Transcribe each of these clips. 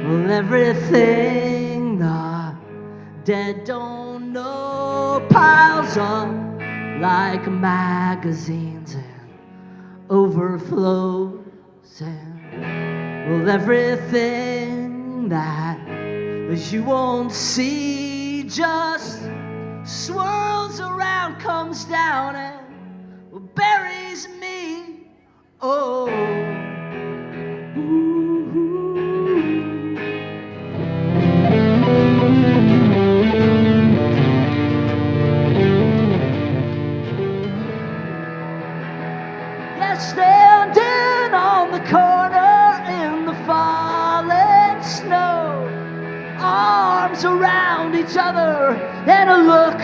Well, everything the dead don't know piles up like magazines and overflows. And well, everything that you won't see just swirls around, comes down and buries me. Oh. Standing on the corner in the falling snow, arms around each other and a look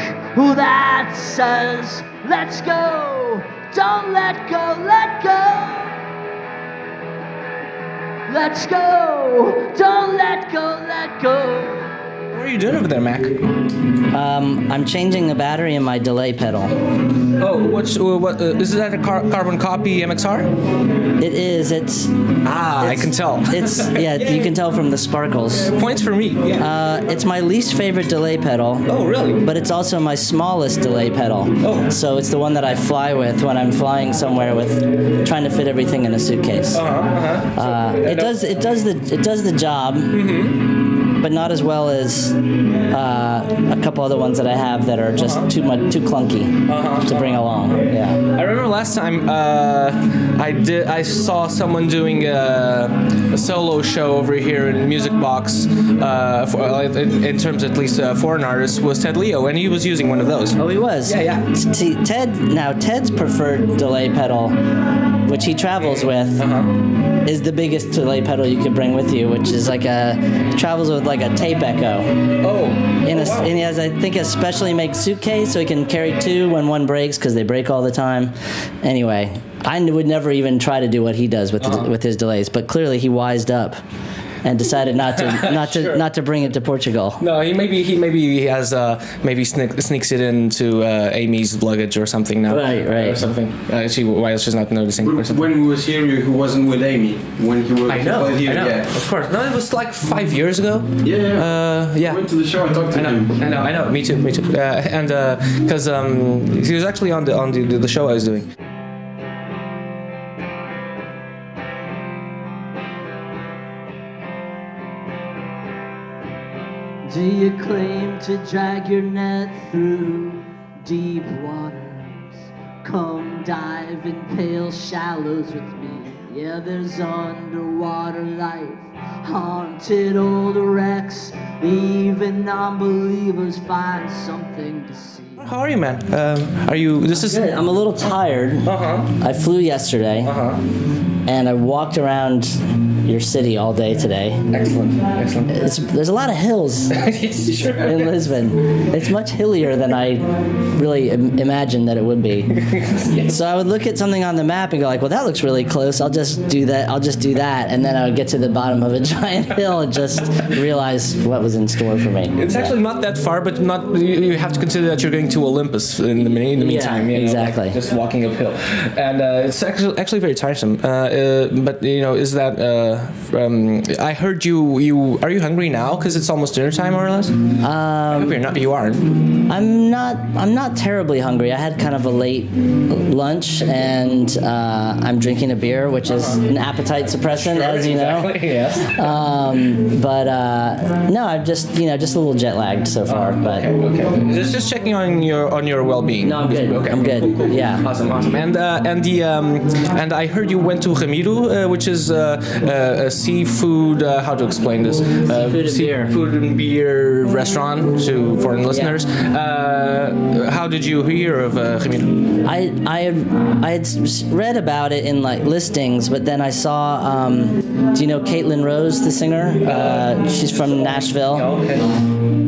that says, let's go, don't let go, let go. Let's go, don't let go, let go. What are you doing over there, Mac? I'm changing the battery in my delay pedal. Oh, what is that a carbon copy MXR? It is. I can tell. You can tell from the sparkles. Points for me. Yeah. It's my least favorite delay pedal. Oh, really? But it's also my smallest delay pedal. Oh. So it's the one that I fly with when I'm flying somewhere with trying to fit everything in a suitcase. It does the job. Mm-hmm. But not as well as a couple other ones that I have that are just too clunky to bring along. Yeah. I remember last time I saw someone doing a solo show over here in Musicbox in terms at least foreign artists was Ted Leo, and he was using one of those. Oh, he was. Yeah. See, Ted's preferred delay pedal, which he travels with, is the biggest delay pedal you could bring with you, which is travels with like a tape echo. Oh. And he has, I think, a specially made suitcase so he can carry two when one breaks, because they break all the time. Anyway, I would never even try to do what he does with his delays, but clearly he wised up and decided not to bring it to Portugal. No, he maybe has sneaks it into Amy's luggage or something now. Right. Or something. While she's not noticing. When he was here, he wasn't with Amy. When he was I know. Yeah. Of course. No, it was like 5 years ago. Yeah. Yeah. I went to the show. I talked to him. I know. Me too. And because he was actually on the show I was doing. Do you claim to drag your net through deep waters? Come dive in pale shallows with me. Yeah, there's underwater life, haunted old wrecks. Even non-believers find something to see. How are you, man? Are you? This is. Good. I'm a little tired. I flew yesterday, and I walked around your city all day today. Excellent. There's a lot of hills in Lisbon. It's much hillier than I really imagined that it would be. Yes. So I would look at something on the map and go like, well, that looks really close. I'll just do that. And then I would get to the bottom of a giant hill and just realize what was in store for me. It's actually not that far, but you have to consider that you're going to Olympus in the meantime. Yeah, exactly. Like just walking uphill, and it's actually very tiresome. But is that? I heard you. Are you hungry now? Because it's almost dinner time, more or less. I hope you're not. You aren't. I'm not terribly hungry. I had kind of a late lunch, and I'm drinking a beer, which is an appetite suppressant, as you know. Exactly. Yes. No, I'm just a little jet lagged so far. But okay. Just checking on your well-being. No, I'm good. Okay. I'm good. Yeah. Awesome. And I heard you went to Ramiro, which is a seafood. How to explain this? Seafood and beer restaurant to foreign listeners. How did you hear of Ramiro? I had read about it in like listings, but then I saw. Do you know Caitlin Rose, the singer? She's from Nashville. Oh, okay.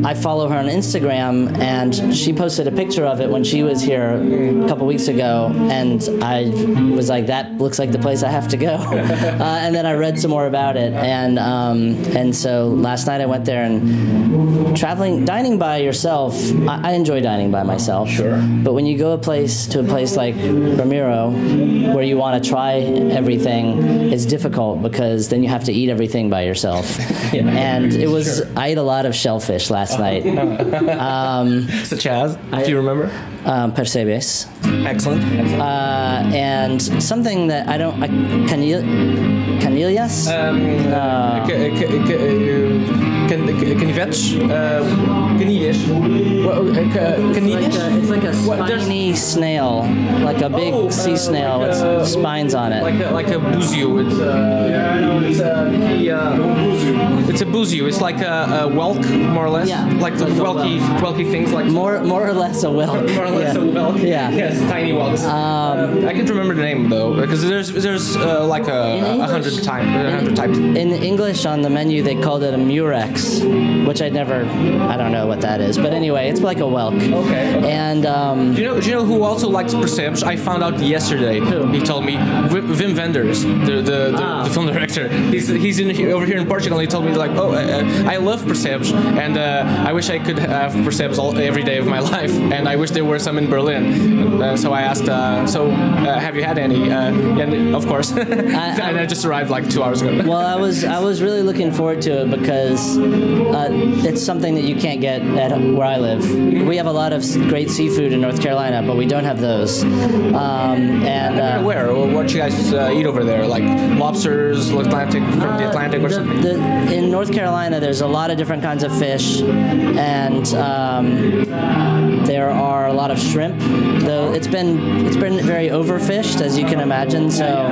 I follow her on Instagram, and she posted a picture of it when she was here a couple weeks ago, and I was like, that looks like the place I have to go. And then I read some more about it, and so last night I went there, and dining by yourself, I enjoy dining by myself. Sure. But when you go to a place like Ramiro, where you want to try everything, it's difficult because because then you have to eat everything by yourself. And it was, I ate a lot of shellfish last night. Such as? Do you remember? Percebes. Excellent. And something that I don't, canilhas? Canivetes? Canilhas? Canilhas? It's like a spiny snail, like a big sea snail with spines on it. Like a buzio. It's a buzio. It's like a whelk, more or less. Yeah, Like the whelky things, like more or less a whelk. more or less a whelk. Yeah. Yes, tiny whelks. I can't remember the name though, because there's like a 100 types. In English, on the menu, they called it a murex, which I don't know what that is. But anyway, it's like a whelk. Okay. And Do you know who also likes perception? I found out yesterday. Who? He told me Wim Wenders, the film director. He's over here in Portugal. And he told me like, I love perception, and I wish I could have perception every day of my life, and I wish there were some in Berlin. So I asked, have you had any? And of course, and I just arrived like 2 hours ago. well, I was really looking forward to it because it's something that you can't get at where I live. We have a lot of great seafood in North Carolina, but we don't have those. Where? What you guys eat over there? Like lobsters, from the Atlantic, or something? In North Carolina, there's a lot of different kinds of fish, and there are a lot of shrimp. Though it's been very overfished, as you can imagine, so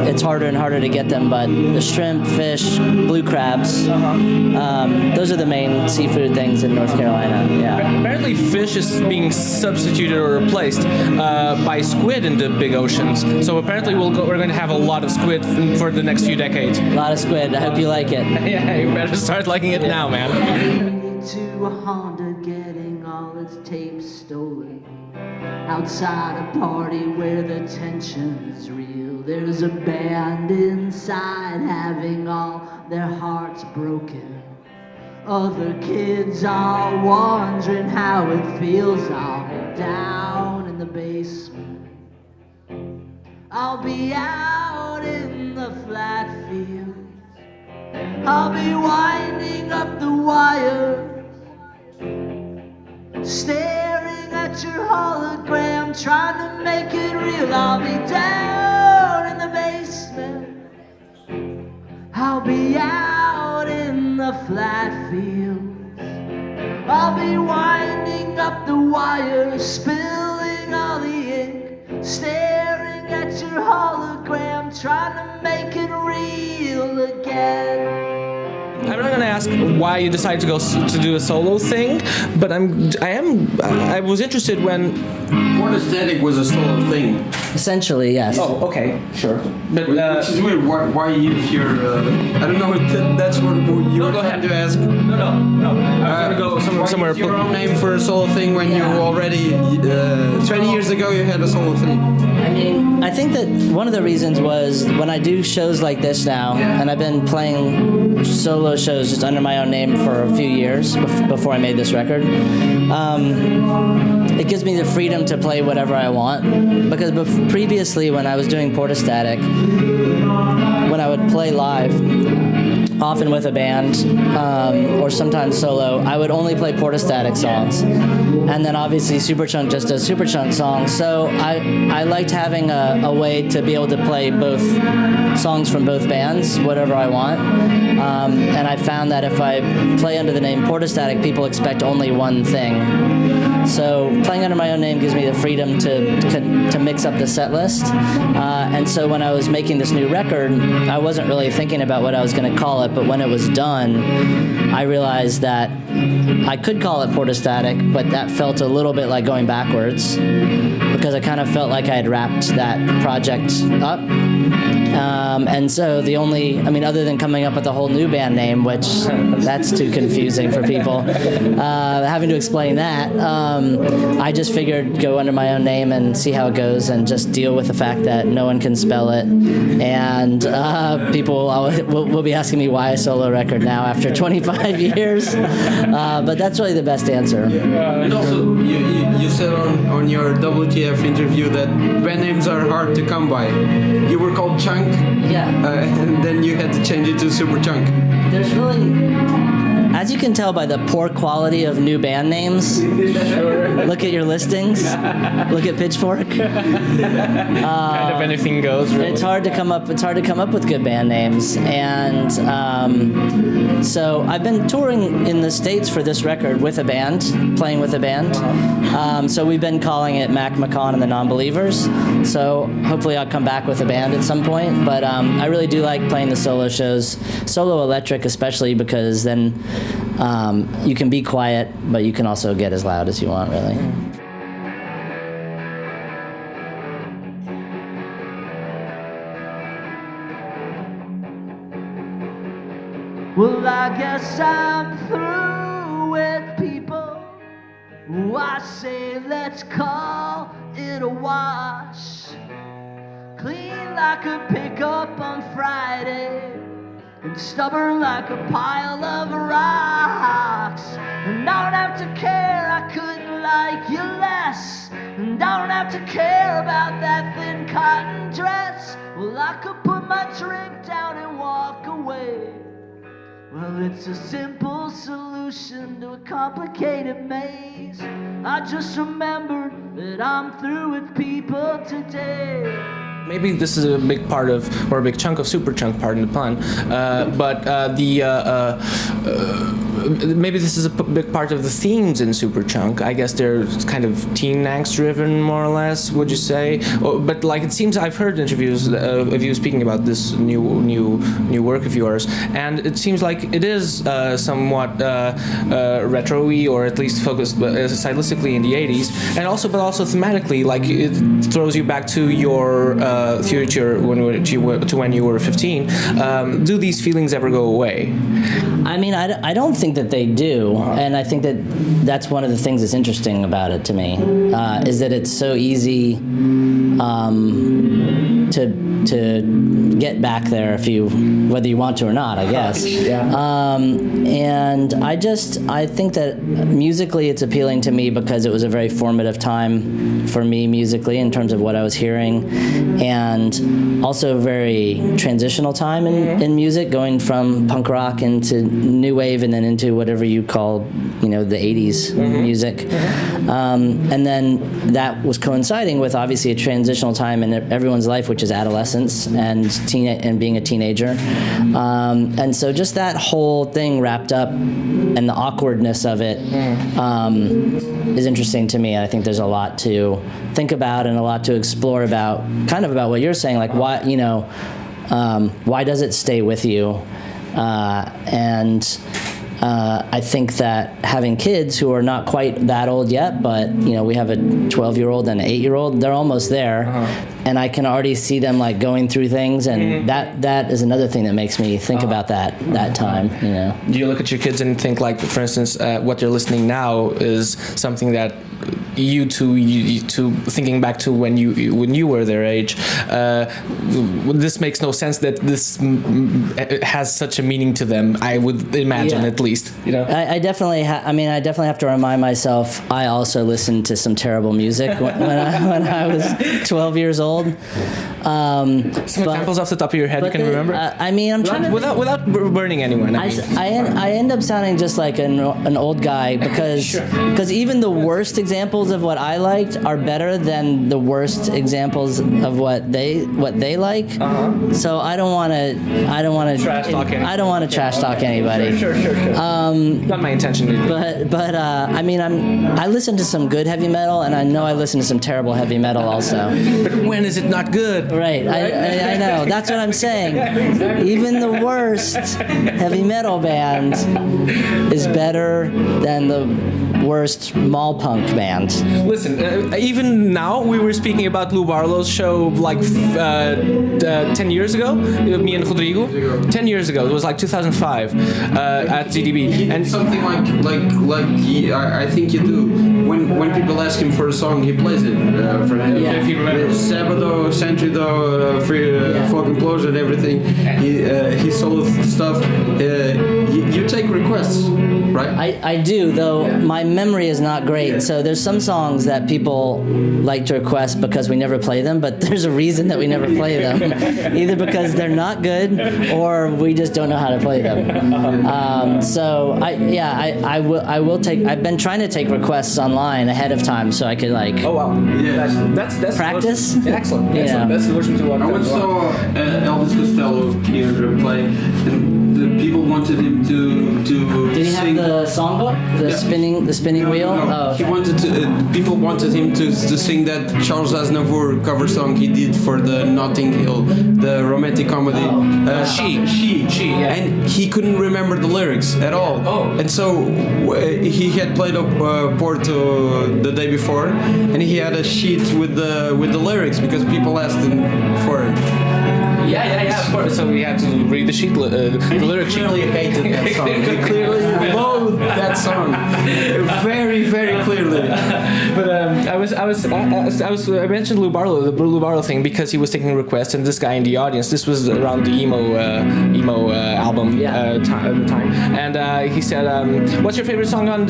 it's harder and harder to get them. But the shrimp, fish, blue crabs, those are the main seafood things in North Carolina. Yeah. Apparently, fish is being substituted or replaced by squid in the big oceans. So apparently, we're going to have a lot of squid for the next few decades. A lot of squid. I hope you like it. Yeah, you better start liking it now, man. To a Honda getting all its tapes stolen. Outside a party where the tension is real. There's a band inside having all their hearts broken. Other kids are wondering how it feels all down in the basement. I'll be out in the flat fields. I'll be winding up the wires, staring at your hologram, trying to make it real. I'll be down in the basement. I'll be out in the flat fields. I'll be winding up the wires, spilling all the ink, staring at your hologram, trying to make it real again. I'm not gonna ask why you decided to go to do a solo thing, but I was interested when Portastatic was a solo thing. Essentially, yes. Oh, okay, sure. But Which is weird. Why you here? I don't know. That's what you were trying to ask. No. I was gonna go somewhere. Your own name for a solo thing when you already 20 years ago you had a solo thing. I mean, I think that one of the reasons was when I do shows like this now, and I've been playing solo shows just under my own name for a few years before I made this record. It gives me the freedom to play whatever I want, because previously when I was doing Portastatic, when I would play live, often with a band or sometimes solo, I would only play Portastatic songs. And then obviously Superchunk just does Superchunk songs. So I liked having a way to be able to play both songs from both bands, whatever I want. And I found that if I play under the name Portastatic, people expect only one thing. So playing under my own name gives me the freedom to mix up the set list. And so when I was making this new record, I wasn't really thinking about what I was going to call it, but when it was done, I realized that I could call it Portastatic, but that felt a little bit like going backwards, because I kind of felt like I had wrapped that project up. And so other than coming up with a whole new band name, which that's too confusing for people, having to explain that, I just figured go under my own name and see how it goes, and just deal with the fact that no one can spell it. And people will be asking me why a solo record now after 25 years. But that's really the best answer. And also, you said on your WTF interview that band names are hard to come by. You were were called Chunk, Yeah. and then you had to change it to Superchunk. There's really, as you can tell by the poor quality of new band names, look at your listings, look at Pitchfork. Kind of anything goes. Really. It's hard to come up with good band names, and so I've been touring in the States for this record with a band, playing with a band. So we've been calling it Mac McCaughan and the Non-Believers. So hopefully I'll come back with a band at some point. But I really do like playing the solo shows, solo electric especially, because then you can be quiet, but you can also get as loud as you want, really. Well, I guess I'm through with people who I say let's call it a wash. Clean like a pickup on Friday, and stubborn like a pile of rocks. And don't have to care, I couldn't like you less. And don't have to care about that thin cotton dress. Well, I could put my drink down and walk away. Well, it's a simple solution to a complicated maze. I just remembered that I'm through with people today. Maybe this is a big part of, or a big chunk of Superchunk, pardon the pun, maybe this is a big part of the themes in Superchunk. I guess they're kind of teen angst driven, more or less, would you say? But like it seems, I've heard interviews of you speaking about this new work of yours, and it seems like it is somewhat retro-y, or at least focused stylistically in the 80s, and also thematically, like it throws you back to your future when you were 15. Do these feelings ever go away? I mean, I don't think that they do, and I think that that's one of the things that's interesting about it to me, is that it's so easy to get back there whether you want to or not, I guess. And I think that musically it's appealing to me because it was a very formative time for me musically in terms of what I was hearing, and also a very transitional time in music, going from punk rock into new wave and then into whatever you call, the 80s music. And then that was coinciding with obviously a transitional time in everyone's life, which is adolescence and being a teenager. And so just that whole thing wrapped up, and the awkwardness of it is interesting to me. I think there's a lot to think about and a lot to explore about, kind of about what you're saying, like why does it stay with you? I think that having kids who are not quite that old yet, but we have a 12-year-old and an 8-year-old, they're almost there, and I can already see them like going through things, and that is another thing that makes me think about that time. Do you look at your kids and think, like, for instance, what they're listening now is something that you two thinking back to when you were their age, this makes no sense that this has such a meaning to them, I would imagine, at least. I definitely have to remind myself I also listened to some terrible music when I was 12 years old. Some examples off the top of your head you can remember? I'm trying to without burning anyone. I end up sounding just like an old guy because even the worst examples of what I liked are better than the worst examples of what they like. So I don't want to trash talk anybody. I don't want to trash talk anybody. Sure. Not my intention either. But I listen to some good heavy metal, and I know I listen to some terrible heavy metal also. But when is it not good? Right. I know. That's what I'm saying. Even the worst heavy metal band is better than the worst mall punk band. Listen, even now, we were speaking about Lou Barlow's show like 10 years ago, me and Rodrigo. 10 years ago, it was like 2005 at ZDB. And something I think you do. When people ask him for a song, he plays it for them. If you remember. Sabado, Centrido, Folk Implosion, everything. He solo stuff. You take requests, right? I do, though my memory is not great. So there's some songs that people like to request because we never play them, but there's a reason that we never play them. Either because they're not good or we just don't know how to play them. I will take. I've been trying to take requests online ahead of time so I could like. Oh wow! Yeah. That's practice. Excellent. Yeah. Excellent. That's the version to watch. I once saw Elvis Costello here play, and the people wanted him to Did he sing. have the songbook, the spinning wheel? No. Oh, He okay. wanted to. People wanted him to sing that Charles Aznavour cover song he did for the Notting Hill, the romantic comedy. She. Yeah. And he couldn't remember the lyrics at all. Oh. And so he had played Porto the day before, and he had a sheet with the lyrics because people asked him for it. Yeah, of course. So we had to read the sheet, the lyric sheet. Clearly hated that song. He clearly loathed that song. Very, very clearly. But I mentioned Lou Barlow, the Lou Barlow thing, because he was taking requests, and this guy in the audience. This was around the emo album at the time, and he said, "What's your favorite song on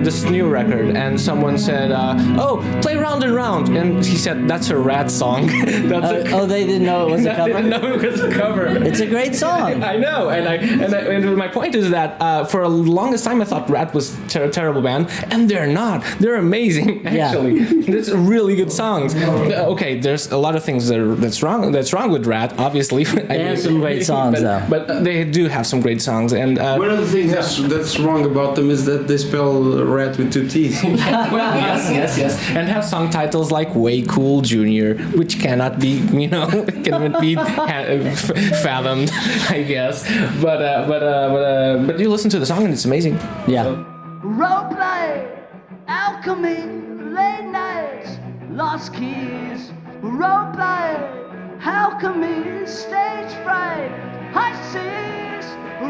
this new record?" And someone said, "Oh, play Round and Round," and he said, "That's a Rat song." They didn't know it was a I cover. didn't know it was a cover. It's a great song. I know, and my point is that for the longest time I thought Rat was a terrible band, and they're not. They're amazing, actually. It's really good songs. Okay, there's a lot of things that's wrong with Rat, obviously. They have some great songs, though. But they do have some great songs, and One of the things that's wrong about them is that they spell rat with 2 T's. well, yes, and have song titles like "Way Cool Junior," which cannot be, cannot be fathomed, I guess. But you listen to the song and it's amazing. Yeah. Roleplay, alchemy, late nights, lost keys. Roleplay, alchemy, stage fright, high seas.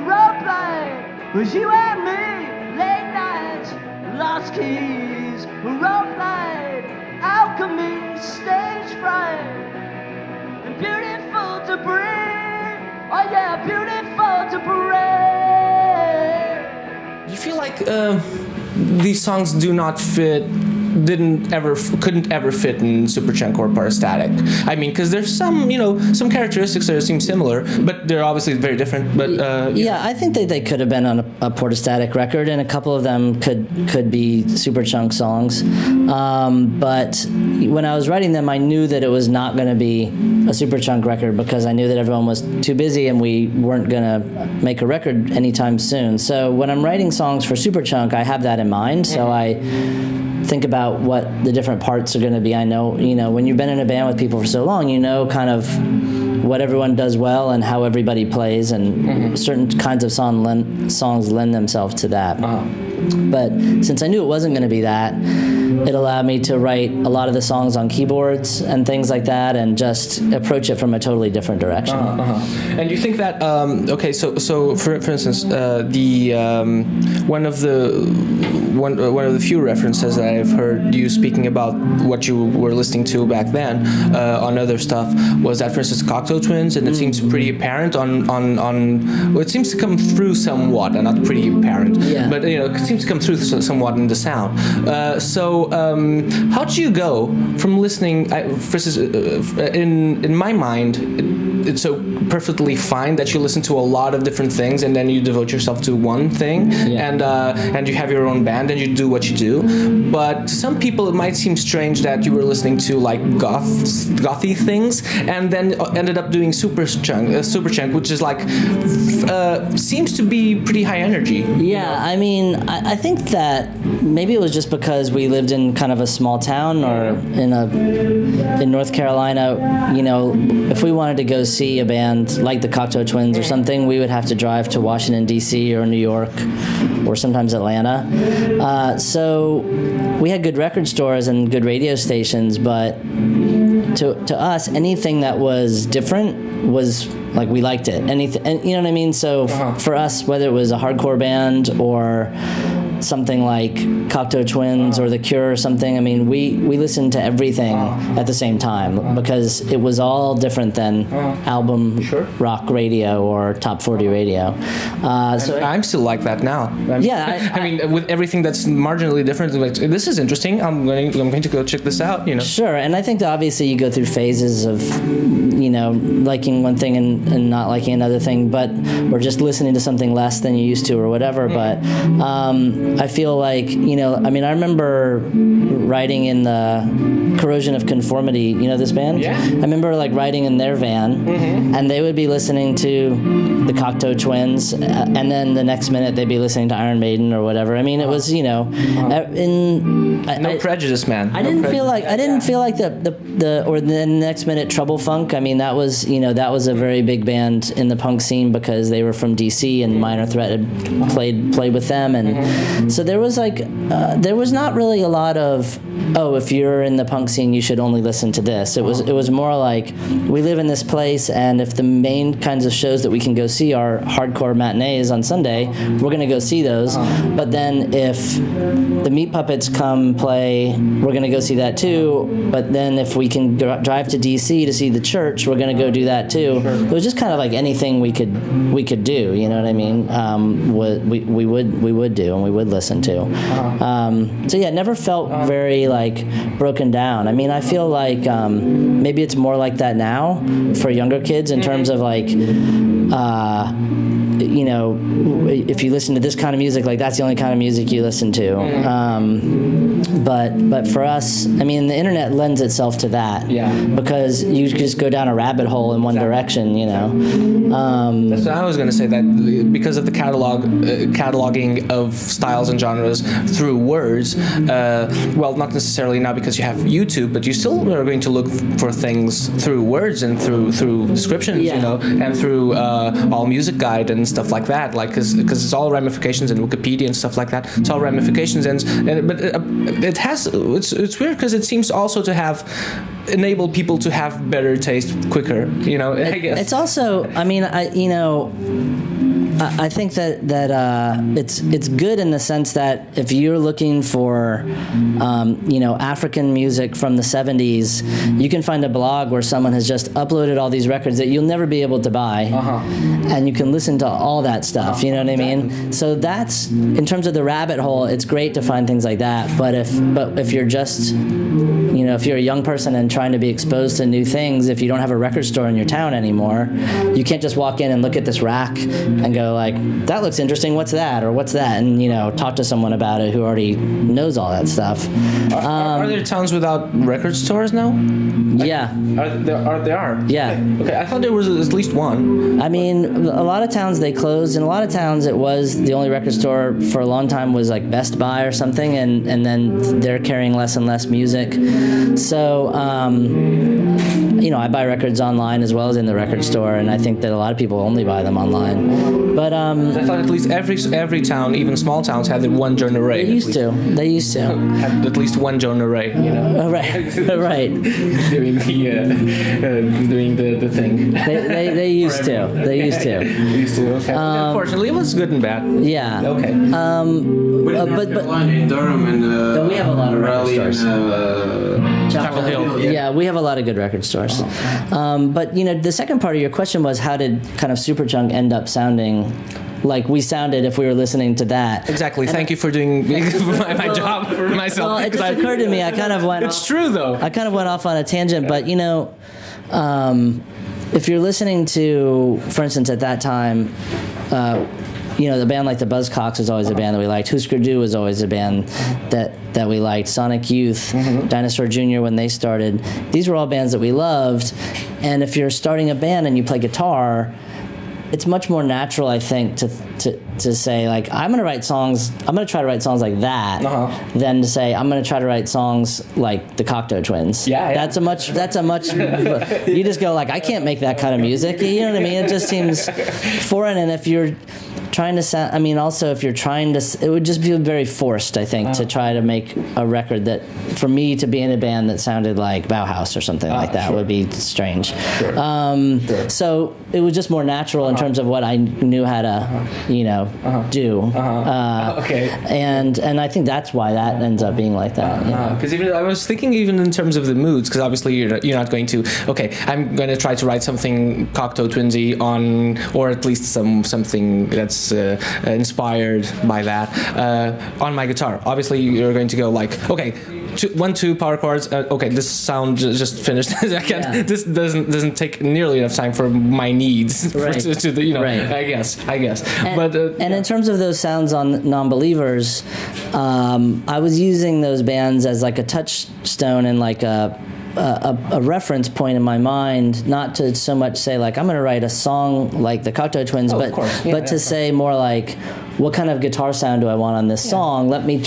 Roleplay, was you and me, late nights, lost keys. Roleplay, alchemy, stage fright, and beautiful to breathe. Oh yeah, beautiful to breathe. Do you feel like these songs do not fit? Couldn't ever fit in Superchunk or Portastatic. I mean, because there's some characteristics that seem similar, but they're obviously very different. But I think that they could have been on a Portastatic record, and a couple of them could be Superchunk songs. But when I was writing them, I knew that it was not going to be a Superchunk record because I knew that everyone was too busy and we weren't going to make a record anytime soon. So when I'm writing songs for Superchunk, I have that in mind. So I think about what the different parts are going to be. I know, when you've been in a band with people for so long, kind of what everyone does well and how everybody plays, and certain kinds of songs lend themselves to that. But since I knew it wasn't going to be that, it allowed me to write a lot of the songs on keyboards and things like that, and just approach it from a totally different direction. And you think that so for instance, one of the few references that I've heard you speaking about what you were listening to back then on other stuff was that, for instance, Cocteau Twins, and it seems pretty apparent on well, it seems to come through somewhat, and not pretty apparent, but it seems to come through somewhat in the sound. So how do you go from listening? For instance, in my mind, it's so perfectly fine that you listen to a lot of different things and then you devote yourself to one thing, and you have your own band and you do what you do. But to some people, it might seem strange that you were listening to like gothy things and then ended up doing Superchunk, which is like seems to be pretty high energy. Yeah, I mean, I think that maybe it was just because we lived in kind of a small town, or in North Carolina. If we wanted to go see a band like the Cocteau Twins or something, we would have to drive to Washington, D.C. or New York or sometimes Atlanta. So we had good record stores and good radio stations, but to us, anything that was different was like, we liked it. Anything, and you know what I mean? So for us, whether it was a hardcore band or something like Cocteau Twins or The Cure or something, I mean, we listened to everything at the same time because it was all different than album rock radio or top 40 radio. So I'm still like that now. I mean, with everything that's marginally different, like, this is interesting. I'm going to go check this out. Sure, and I think that obviously you go through phases of, liking one thing and not liking another thing, or just listening to something less than you used to or whatever. But I feel like, I remember riding in the Corrosion of Conformity, this band? Yeah. I remember like riding in their van, and they would be listening to the Cocteau Twins, and then the next minute they'd be listening to Iron Maiden or whatever. I mean, it was, no prejudice, man. I didn't feel like the next minute Trouble Funk. I mean, that was a very big band in the punk scene because they were from DC and Minor Threat had played with them, and so there was not really a lot of, if you're in the punk scene you should only listen to this. It was more like, we live in this place, and if the main kinds of shows that we can go see are hardcore matinees on Sunday, we're going to go see those. But then if the Meat Puppets come play, we're going to go see that too. But then if we can drive to DC to see the Church, we're going to go do that too. It was just kind of like anything we could do, you know what I mean? We would do and we would listen to. So yeah, it never felt very like broken down. I mean, I feel like maybe it's more like that now for younger kids in terms of like, if you listen to this kind of music, like that's the only kind of music you listen to. But for us, I mean, the internet lends itself to that. Yeah. Because you just go down a rabbit hole in one direction, That's what I was going to say, that because of the cataloging of styles and genres through words, well, not necessarily now because you have YouTube, but you still are going to look for things through words and through descriptions, and through All Music Guide and stuff like that, like because it's all ramifications and Wikipedia and stuff like that. It's all ramifications, but it has it's weird because it seems also to have enabled people to have better taste quicker. I guess it's also. I mean, I think that it's good in the sense that if you're looking for African music from the 70s, you can find a blog where someone has just uploaded all these records that you'll never be able to buy, and you can listen to all that stuff. You know what I mean? So that's, in terms of the rabbit hole, it's great to find things like that. But if you're just if you're a young person and trying to be exposed to new things, if you don't have a record store in your town anymore, you can't just walk in and look at this rack and go like, that looks interesting, what's that, or what's that, and talk to someone about it who already knows all that stuff. Are there towns without record stores now? Yeah. There are? Yeah. Okay, I thought there was at least one. I mean, a lot of towns they closed. In a lot of towns it was the only record store for a long time was like Best Buy or something, and then they're carrying less and less music. So, I buy records online as well as in the record store, and I think that a lot of people only buy them online. But I thought at least every town, even small towns, had one Joan Array. They used to. Had at least one Joan Array. Right. Doing the thing. They used to. They used to. Okay. Unfortunately, it was good and bad. Yeah. Okay. But in Durham and we have a lot of record stores. Chapel Hill. Yeah, we have a lot of good record stores. But the second part of your question was, how did kind of Superchunk end up sounding like we sounded if we were listening to that? Exactly. Thank you for doing my job for myself. Well, it just occurred to me. I kind of went. It's true though. I kind of went off on a tangent, but if you're listening to, for instance, at that time, the band like the Buzzcocks was always a band that we liked. Husker Du was always a band that we liked. Sonic Youth, Dinosaur Jr. when they started. These were all bands that we loved. And if you're starting a band and you play guitar, it's much more natural, I think, to say like, I'm going to try to write songs like that, than to say I'm going to try to write songs like the Cocteau Twins. Yeah. That's a much. You just go like, I can't make that kind of music. You know what I mean? It just seems foreign. And if you're trying to sound. I mean, also if you're trying to, it would just feel very forced. I think to try to make a record that, for me to be in a band that sounded like Bauhaus or something like that would be strange. So it was just more natural in terms of what I knew how to, do. And I think that's why that ends up being like that. Because even I was thinking even in terms of the moods, because obviously you're not going to. Okay, I'm going to try to write something Cocteau Twinsy on, or at least something that's inspired by that on my guitar. Obviously, you're going to go like, okay, 1, 2 power chords. Okay, this sound just finished. I can't. This doesn't take nearly enough time for my needs. To the I guess. And in terms of those sounds on Non-Believers, I was using those bands as like a touchstone and like a reference point in my mind, not to so much say like I'm going to write a song like the Cocteau Twins, but to say more like, what kind of guitar sound do I want on this song? Let me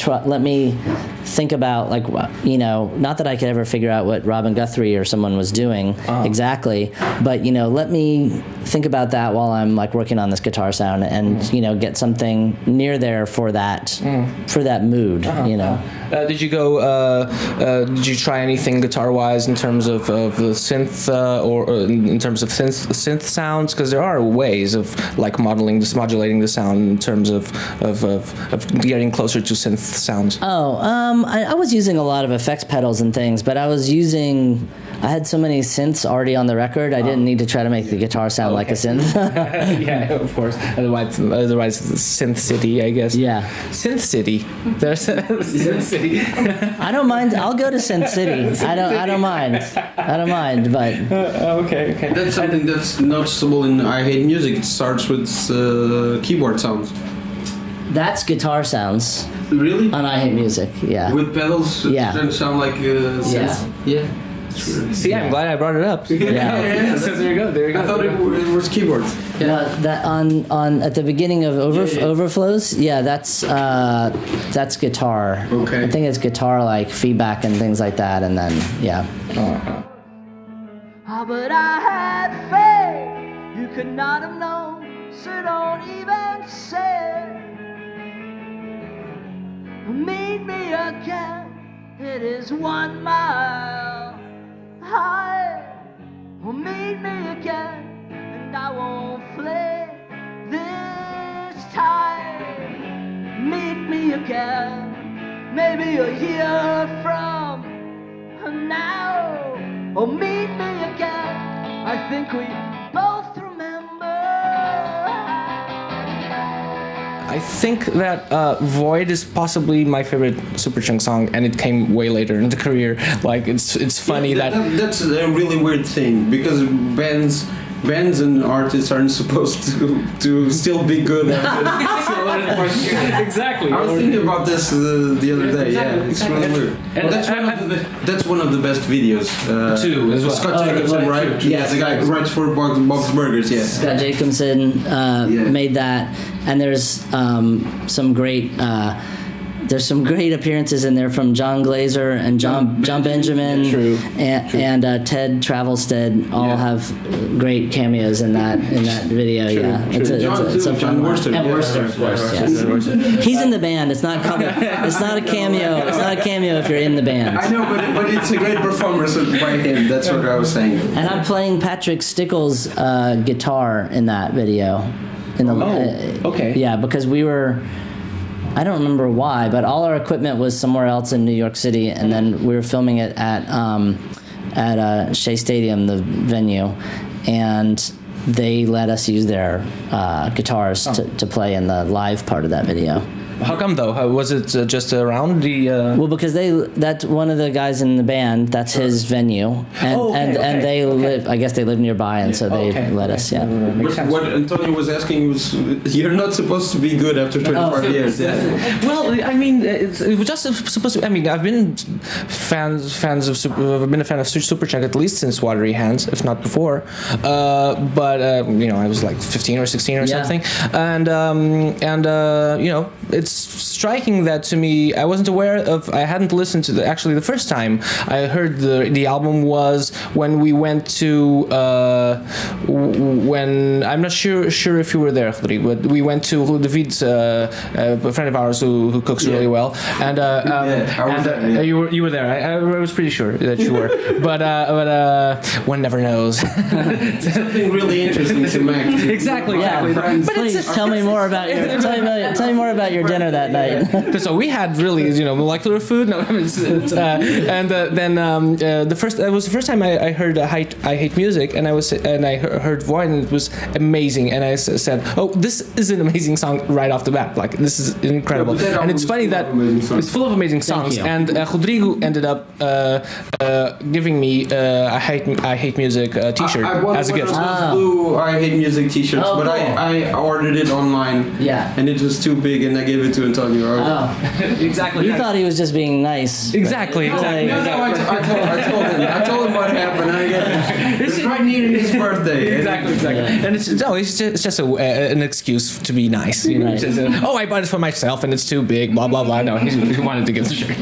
think about, like, not that I could ever figure out what Robin Guthrie or someone was doing exactly, but let me think about that while I'm like working on this guitar sound, and get something near there for that mood. Did you go? Did you try anything guitar-wise in terms of the synth, or in terms of synth sounds? Because there are ways of like modulating the sound in terms of getting closer to synth sounds. I was using a lot of effects pedals and things, but I had so many synths already on the record, I didn't need to try to make the guitar sound like a synth. Yeah, of course. Otherwise Synth City, I guess. Yeah. Synth City. There's Synth City. I don't mind. I'll go to Synth City. I don't mind, but... Okay. That's something that's noticeable in I Hate Music. It starts with keyboard sounds. That's guitar sounds. Really? On I Hate Music, yeah. With pedals, it doesn't sound like synth. Yeah. See, I'm glad I brought it up. Yeah. So there you go. I thought it was keyboards. Yeah. That on at the beginning of Overflows, that's guitar. Okay. I think it's guitar like feedback and things like that, and then But I had faith you could not have known, so don't even say meet me again. It is 1 mile high. Meet me again, and I won't flee this time. Meet me again, maybe a year from now. Or meet me again, I think we both remember. I think that Void is possibly my favorite Superchunk song, and it came way later in the career. Like, it's funny that's a really weird thing, because bands and artists aren't supposed to still be good after. Exactly. I was thinking about this the other day. Yeah, it's really weird. And that's one of the best videos. Too, as well. Scott Jacobson, right? Yeah, the guy who writes for Bob's Burgers. Yeah. Scott Jacobson made that, and there's some great. There's some great appearances in there from John Glazer and John Benjamin, and Ted Travelstead. All have great cameos in that video. True. Yeah, it's a fun one. Worcester. And Worcester, of course. Yes. He's in the band. It's not called. It's not a cameo. It's not a cameo if you're in the band. I know, but it's a great performance by him. That's what I was saying. And I'm playing Patrick Stickles' guitar in that video. Okay. Yeah, because we were. I don't remember why, but all our equipment was somewhere else in New York City, and then we were filming it at Shea Stadium, the venue, and they let us use their guitars to play in the live part of that video. How come though? Was it just around the? Well, because that's one of the guys in the band. That's his venue, and they live. I guess they live nearby, and so they let us. Yeah. What Antonio was asking was, you're not supposed to be good after 25 years. Yeah. Well, I mean, it was just supposed to. I mean, I've been fans of I've been a fan of Superchunk at least since Watery Hands, if not before. But I was like 15 or 16 or something, and it's striking that to me, I wasn't aware of. I hadn't listened to actually the first time I heard the album was when we went to when I'm not sure if you were there, Rodrigo, but we went to David's a friend of ours who cooks really well, and you were there. I was pretty sure that you were, but one never knows. Something really interesting to Mac. Exactly. But please tell me more about your tell me more about your dinner that night. So we had really molecular food. No, then that was the first time I heard I Hate Music, and I heard Void, and it was amazing. And I said, oh, this is an amazing song right off the bat. Like, this is incredible. And it's funny that it's full of amazing songs. And Rodrigo ended up giving me a I Hate Music T-shirt as a gift. Blue I Hate Music T-shirts, but cool. I ordered it online. Yeah. And it was too big, and I gave it to Antonio. Exactly. You thought he was just being nice. Exactly. No, I told him what happened. It's right near his birthday. Exactly. And it's just an excuse to be nice. Right. Just, I bought it for myself, and it's too big. Blah blah blah. No, he wanted to give the shirt.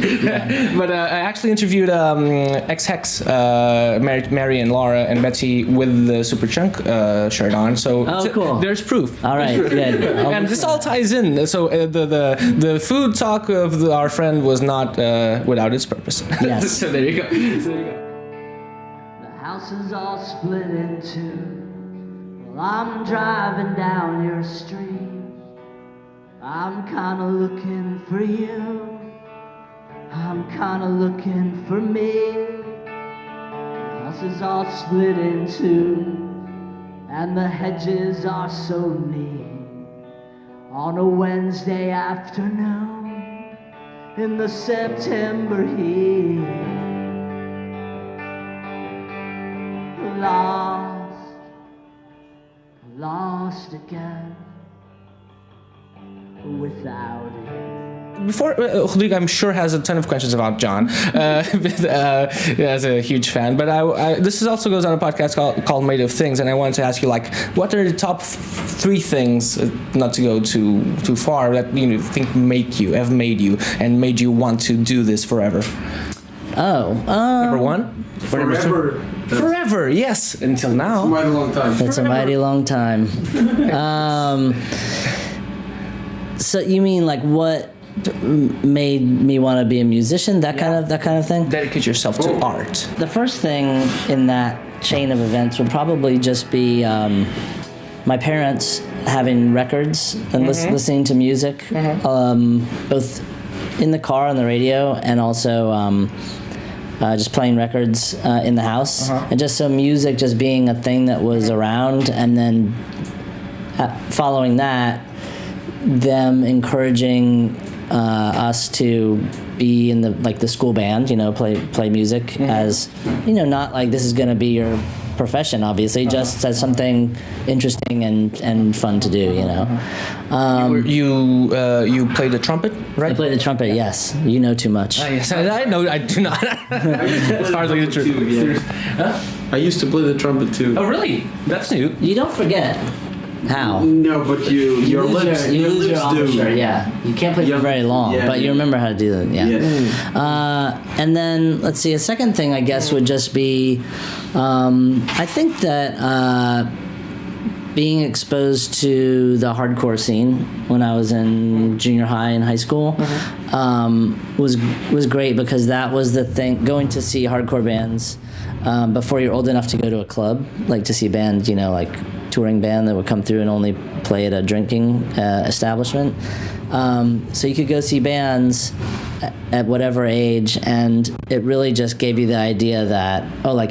But I actually interviewed X-Hex, Mary and Laura and Betsy with the Superchunk shirt on. So cool. There's proof. All right, good. And this all ties in. So the food talk of our friend was not without its purpose. Yes. So there you go. The house is all split in two. Well, I'm driving down your street. I'm kinda looking for you. I'm kinda looking for me. The house is all split in two, and the hedges are so neat. On a Wednesday afternoon in the September heat. Lost again without it. Before Rodrigo, I'm sure, has a ton of questions about John, as a huge fan. But this also goes on a podcast called Made of Things, and I wanted to ask you, like, what are the top 3 things, not to go too far, that you think have made you and made you want to do this forever? Forever. Number 1? Forever, yes, until now. Quite a long time. It's a mighty long time. So you mean like what made me want to be a musician? That kind of thing. Dedicate yourself to art. The first thing in that chain of events would probably just be my parents having records and listening to music, both in the car on the radio and also just playing records in the house, and just so music just being a thing that was around, and then following that, them encouraging us to be in the school band, play music as, not like this is going to be your profession, obviously, just as something interesting and fun to do, You play the trumpet, right? I play the trumpet, yes. You know too much. Yes, I know, I do not. It's hardly the truth. I used to play the trumpet too. Oh, really? That's new. You don't forget how. No, but your lips lose your do. embouchure, yeah. You can't play for very long, but you remember how to do it, yeah. And then, let's see, a second thing, I guess, would just be, I think that being exposed to the hardcore scene when I was in junior high and high school was great, because that was the thing, going to see hardcore bands before you're old enough to go to a club, like to see a band, like touring band that would come through and only play at a drinking establishment. So you could go see bands at whatever age, and it really just gave you the idea that,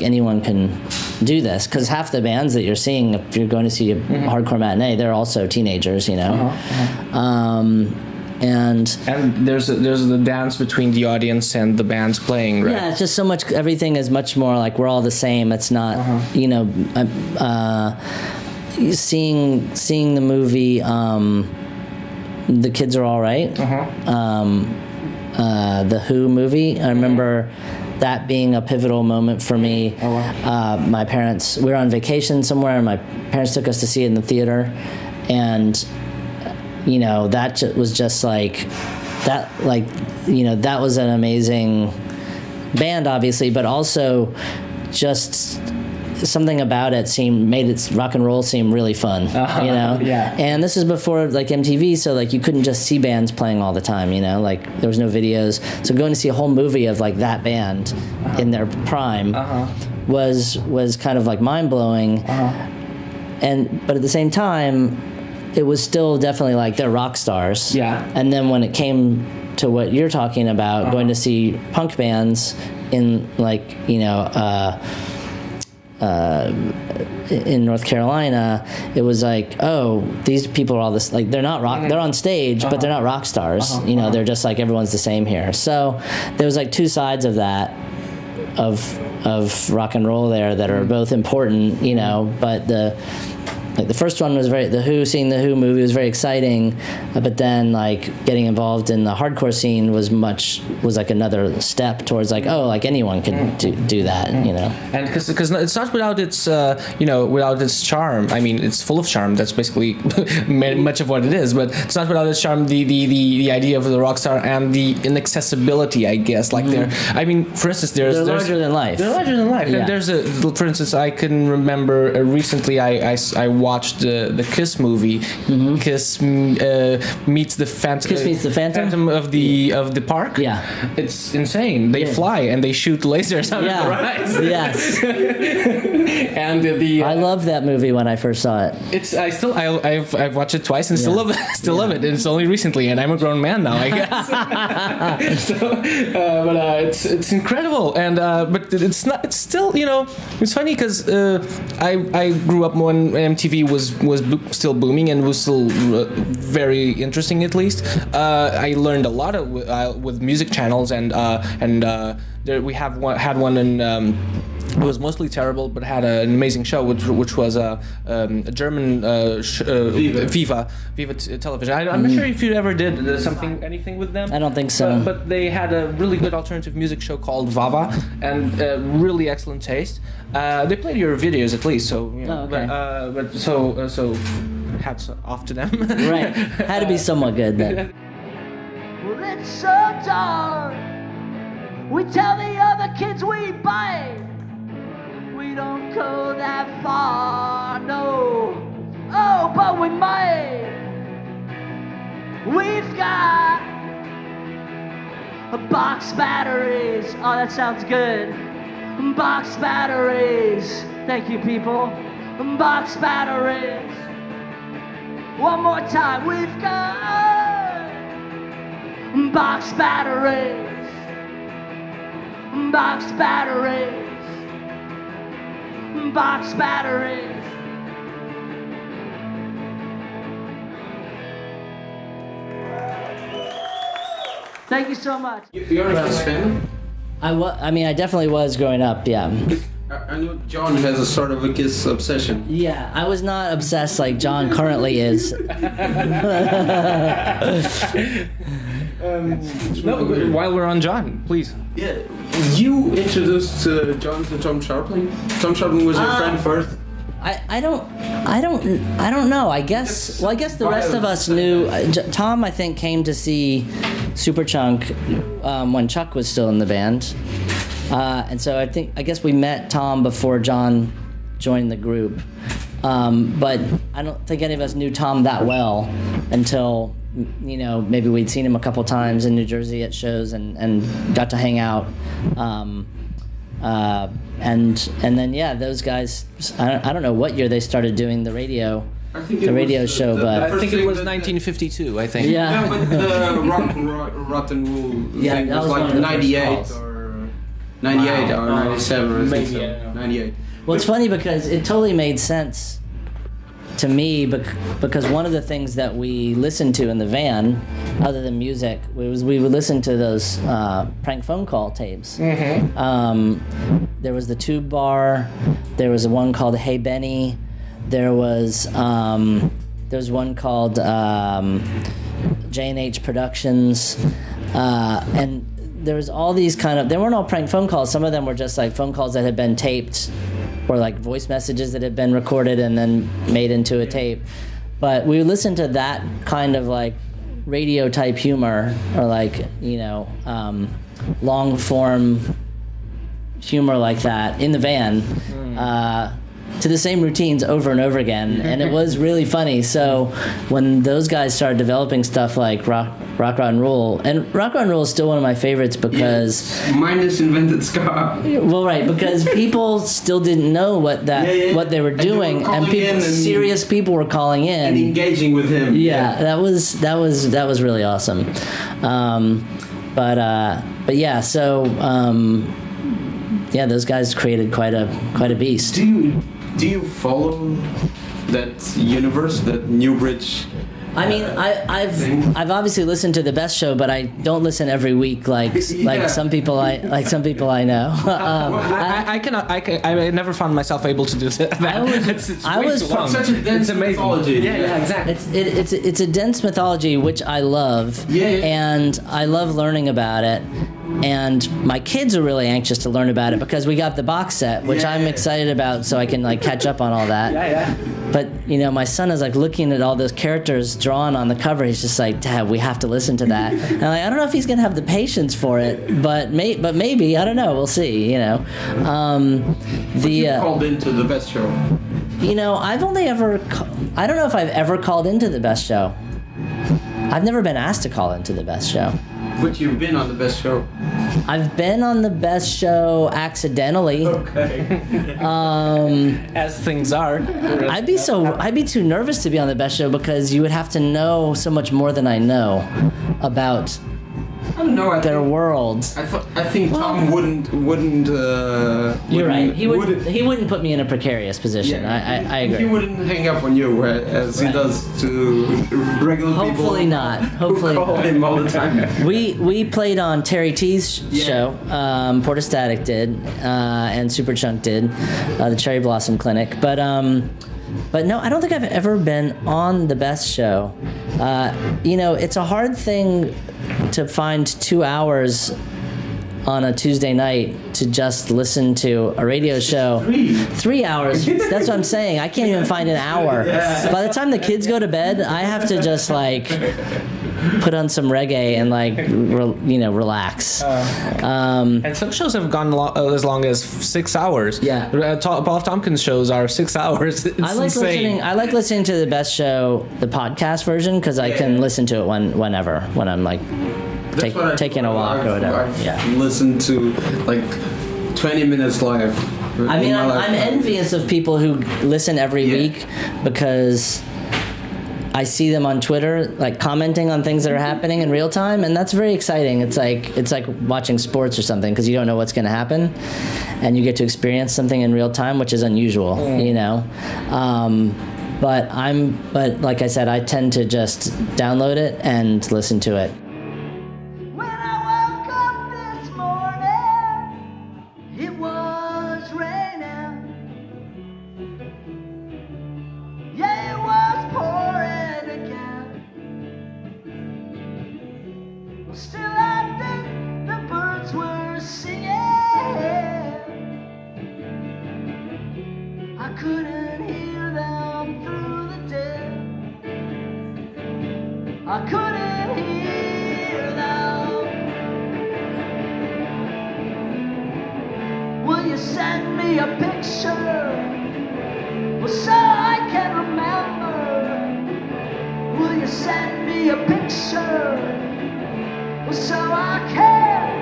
anyone can do this, because half the bands that you're seeing, if you're going to see a hardcore matinee, they're also teenagers, And there's the dance between the audience and the bands playing, right? Yeah, it's just so much. Everything is much more like we're all the same. It's not, seeing the movie The Kids Are All Right, the Who movie. I remember that being a pivotal moment for me. My parents, we were on vacation somewhere, and my parents took us to see it in the theater, and that was just like that like, that was an amazing band, obviously, but also just something about it made its rock and roll seem really fun, Yeah. And this is before like MTV, so like you couldn't just see bands playing all the time, like there was no videos. So going to see a whole movie of like that band in their prime was kind of like mind blowing. But at the same time, it was still definitely like they're rock stars. Yeah. And then when it came to what you're talking about, going to see punk bands in like in North Carolina, it was like, oh, these people are all this, like, they're not rock, they're on stage, but they're not rock stars. They're just like, everyone's the same here. So there was like two sides of that, of rock and roll there that are both important, but the first one was seeing the Who movie was very exciting, but then like getting involved in the hardcore scene was like another step towards like, oh, like anyone could do that, And because it's not without its without its charm. I mean, it's full of charm. That's basically much of what it is. But it's not without its charm. The idea of the rock star and the inaccessibility, I guess. Like I mean, for instance, they're larger than life. They're larger than life. Yeah. And there's for instance, I can remember recently I watched the Kiss movie. Kiss meets the Phantom. Kiss meets the Phantom of the park. Yeah, it's insane. They fly and they shoot lasers out of their eyes. Yes. And I loved that movie when I first saw it. I've watched it twice and still love it. Love it. And it's only recently, and I'm a grown man now, I guess. It's incredible, and but it's not. It's still it's funny because I grew up when MTV was still booming and was still very interesting, at least. I learned a lot with music channels and there we had one in. It was mostly terrible, but had an amazing show, which was a German Viva television. I'm not sure if you ever did anything with them. I don't think so. But they had a really good alternative music show called Vava, and really excellent taste. They played your videos at least, so okay. but so hats off to them. Right, had to be somewhat good then. Well, it's so dark. We tell the other kids we bite. We don't go that far, no. Oh, but we might. We've got box batteries. Oh, that sounds good. Box batteries. Thank you, people. Box batteries. One more time. We've got box batteries. Box batteries. Box batteries. Thank you so much. You're a Kiss fan? I mean, I definitely was growing up, yeah. I know John has a sort of a Kiss obsession. Yeah, I was not obsessed like John currently is. While we're on John, please. Yeah, you introduced John to Tom Sharpling. Tom Sharpling was your friend first. I don't know. I guess the rest of us knew. Tom, I think, came to see Superchunk when Chuck was still in the band, and so I guess we met Tom before John joined the group. But I don't think any of us knew Tom that well until maybe we'd seen him a couple times in New Jersey at shows and got to hang out. And then those guys. I don't know what year they started doing the radio show, but I think it was 1952. I think. Yeah, but the Rotten Wool thing was like 98 or 98 or 97 or maybe, so. 98. Well, it's funny because it totally made sense to me because one of the things that we listened to in the van, other than music, we would listen to those prank phone call tapes. Mm-hmm. There was the Tube Bar. There was one called Hey Benny. There was one called J&H Productions, and there was all these they weren't all prank phone calls. Some of them were just like phone calls that had been taped, or like voice messages that had been recorded and then made into a tape. But we would listen to that kind of like radio type humor, or like, long form humor like that in the van, to the same routines over and over again, and it was really funny. So when those guys started developing stuff like Rock and Roll is still one of my favorites because minus invented ska. Well, right, because people still didn't know what they were doing, and serious people were calling in and engaging with him. Yeah, that was really awesome. But yeah, so those guys created quite a beast. Do you follow that universe, that Newbridge? I mean, I've obviously listened to the Best Show, but I don't listen every week like some people I know. I never found myself able to do that. It's such a dense mythology. Yeah, exactly. It's a dense mythology, which I love. And I love learning about it. And my kids are really anxious to learn about it because we got the box set, which I'm excited about, so I can like catch up on all that. But my son is like looking at all those characters drawn on the cover. He's just like, Dad, we have to listen to that. And I'm like, I don't know if he's gonna have the patience for it, but maybe, I don't know. We'll see. You called into the Best Show. I've only ever. I don't know if I've ever called into the Best Show. I've never been asked to call into the Best Show. But you've been on the Best Show. I've been on the Best Show accidentally. Okay. As things are. I'd be too nervous to be on the Best Show because you would have to know so much more than I know about their world. I think Tom wouldn't. You're right. He wouldn't put me in a precarious position. Yeah. I agree. He wouldn't hang up on you as he does to regular people. Hopefully not. Hopefully call him all the time. We played on Terry T's show. Portastatic did, and Superchunk did, the Cherry Blossom Clinic. But no, I don't think I've ever been on the Best Show. It's a hard thing to find 2 hours on a Tuesday night to just listen to a radio show. 3 hours. That's what I'm saying. I can't even find an hour. Yeah. By the time the kids go to bed, I have to just put on some reggae and relax. And some shows have gone as long as 6 hours. Yeah. Paul Tompkins shows are 6 hours. It's insane. I like listening to the Best Show, the podcast version, because I can listen to it whenever when I'm taking a walk or whatever. I've listened to 20 minutes live. I mean, I'm envious of people who listen every week because I see them on Twitter, commenting on things that are happening in real time, and that's very exciting. It's like watching sports or something because you don't know what's going to happen, and you get to experience something in real time, which is unusual, But like I said, I tend to just download it and listen to it. When I woke up this morning, it was raining. Yeah, it was pouring again. Still, I think the birds were singing. I couldn't hear them through the day. I couldn't hear them. Will you send me a picture? Well, so I can remember. Will you send me a picture? Well, so I can.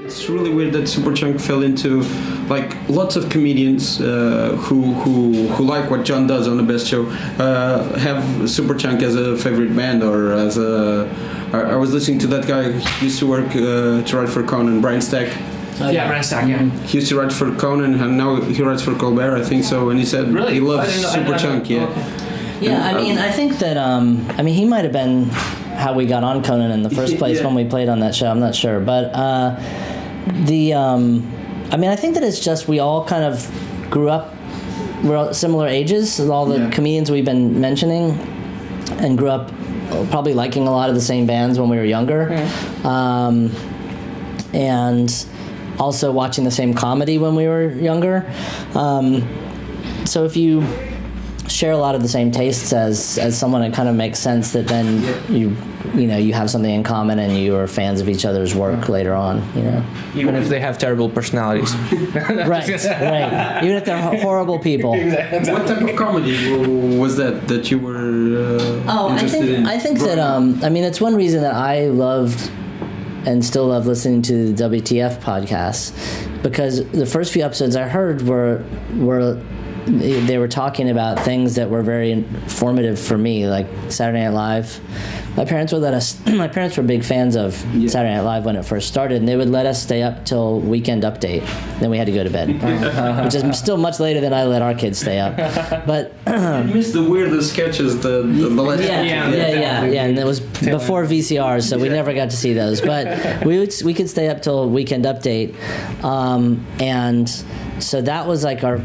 It's really weird that Superchunk fell into lots of comedians who like what John does on the Best Show have Superchunk as a favorite band or as a. I was listening to that guy who used to work to write for Conan, Brian Stack. Brian Stack. Yeah. He used to write for Conan and now he writes for Colbert, I think so. And he said he loves Superchunk. Yeah. Yeah, I mean, I think that he might have been how we got on Conan in the first place when we played on that show. I'm not sure, but I think that it's just we all kind of grew up. We're all similar ages, all the comedians we've been mentioning, and grew up probably liking a lot of the same bands when we were younger, and also watching the same comedy when we were younger. So if you share a lot of the same tastes as someone, it kind of makes sense that then you have something in common and you are fans of each other's work later on, Even if they have terrible personalities. Right. Even if they're horrible people. Exactly. What type of comedy was that you were interested in? I think that it's one reason that I loved and still love listening to the WTF podcasts, because the first few episodes I heard were they were talking about things that were very informative for me, like Saturday Night Live. My parents would let us. My parents were big fans of Saturday Night Live when it first started, and they would let us stay up till Weekend Update. Then we had to go to bed, which is still much later than I let our kids stay up. But you missed the weirdest sketches, the last. Yeah, and it was before VCRs, so we never got to see those. But we could stay up till Weekend Update, and so that was like our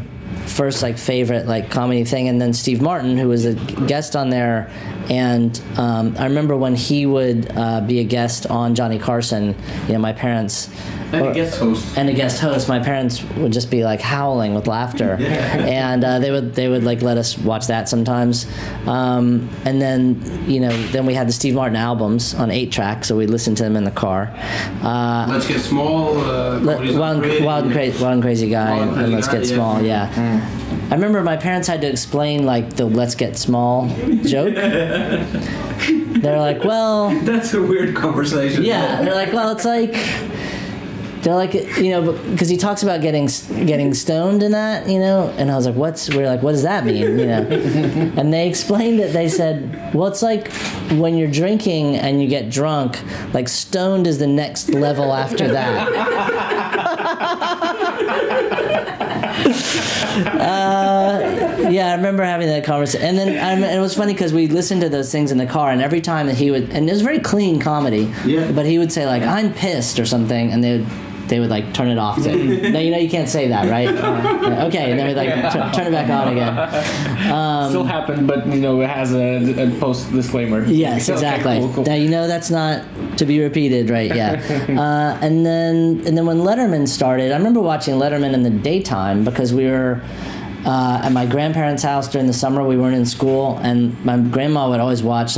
first favorite comedy thing. And then Steve Martin, who was a guest on there, and I remember when he would be a guest on Johnny Carson, my parents and a guest host. My parents would just be howling with laughter, and they would let us watch that sometimes. And then then we had the Steve Martin albums on 8-track, so we listened to them in the car. Let's Get Small. Wild and Crazy Guy, and Let's Get Small. Yeah. I remember my parents had to explain the "Let's Get Small" joke. They're like, well, that's a weird conversation. Yeah, they're like, well, it's because he talks about getting stoned in that, and I was like, what does that mean, And they explained it. They said, well, it's like when you're drinking and you get drunk, stoned is the next level after that. I remember having that conversation, and then it was funny because we listened to those things in the car, and every time that he would, and it was very clean comedy, but he would say I'm pissed or something, and they would turn it off. No, you can't say that, right? Okay, and then we'd turn it back on again. Still happened, but it has a post disclaimer. Yes, exactly. Okay, cool. Now that's not to be repeated, right? Yeah. And then when Letterman started, I remember watching Letterman in the daytime because we were at my grandparents' house during the summer. We weren't in school, and my grandma would always watch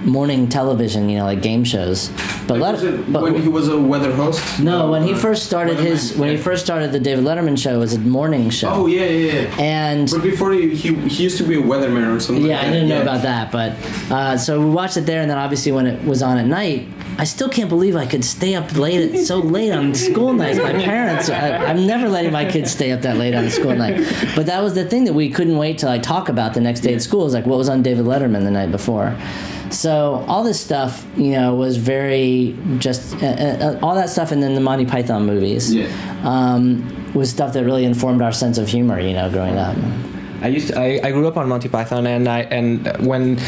morning television, game shows. But when he was a weather host? No, when he first started he first started the David Letterman show, it was a morning show. Oh yeah. And but before he used to be a weatherman or something. Yeah, I didn't know about that, but so we watched it there, and then obviously when it was on at night, I still can't believe I could stay up so late on school nights. My parents, I'm never letting my kids stay up that late on a school night. But that was the thing that we couldn't wait to talk about the next day at school. Is what was on David Letterman the night before. So all this stuff, was very just all that stuff, and then the Monty Python movies was stuff that really informed our sense of humor, growing up. I grew up on Monty Python, and when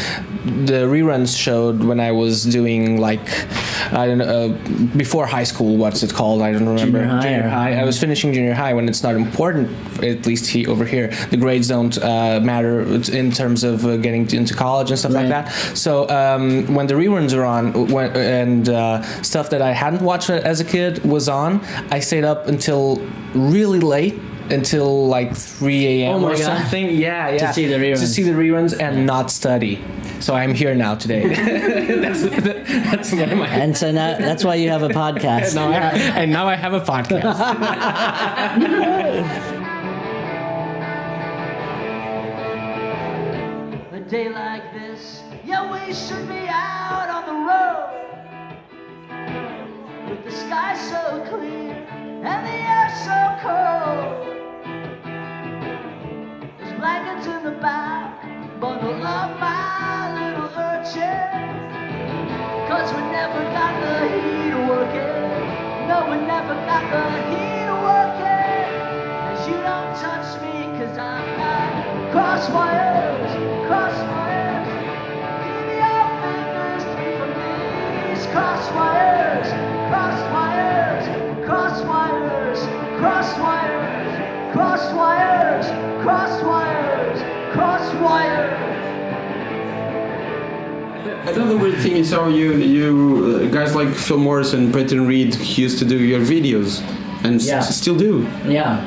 the reruns showed when I was doing I don't know, before high school, what's it called? I don't remember. Junior high. I was finishing junior high when it's not important, at least over here. The grades don't matter in terms of getting into college and stuff like that. So when the reruns are on, and stuff that I hadn't watched as a kid was on, I stayed up until really late. Until 3 a.m. or something. Yeah. To see the reruns and not study. So I'm here now today. that's one of my. And so now that's why you have a podcast. Now I have a podcast. A day like this, we should be out on the road, with the sky so clear and the air so cold. Blankets in the back, bundle up my little urchin. 'Cause we never got the heat working. No, we never got the heat working. And you don't touch me 'cause I've got cross wires. Keep your fingers free from these cross wires. Another weird thing is how you guys like Phil Morris and Peyton Reed used to do your videos, and still do. Yeah.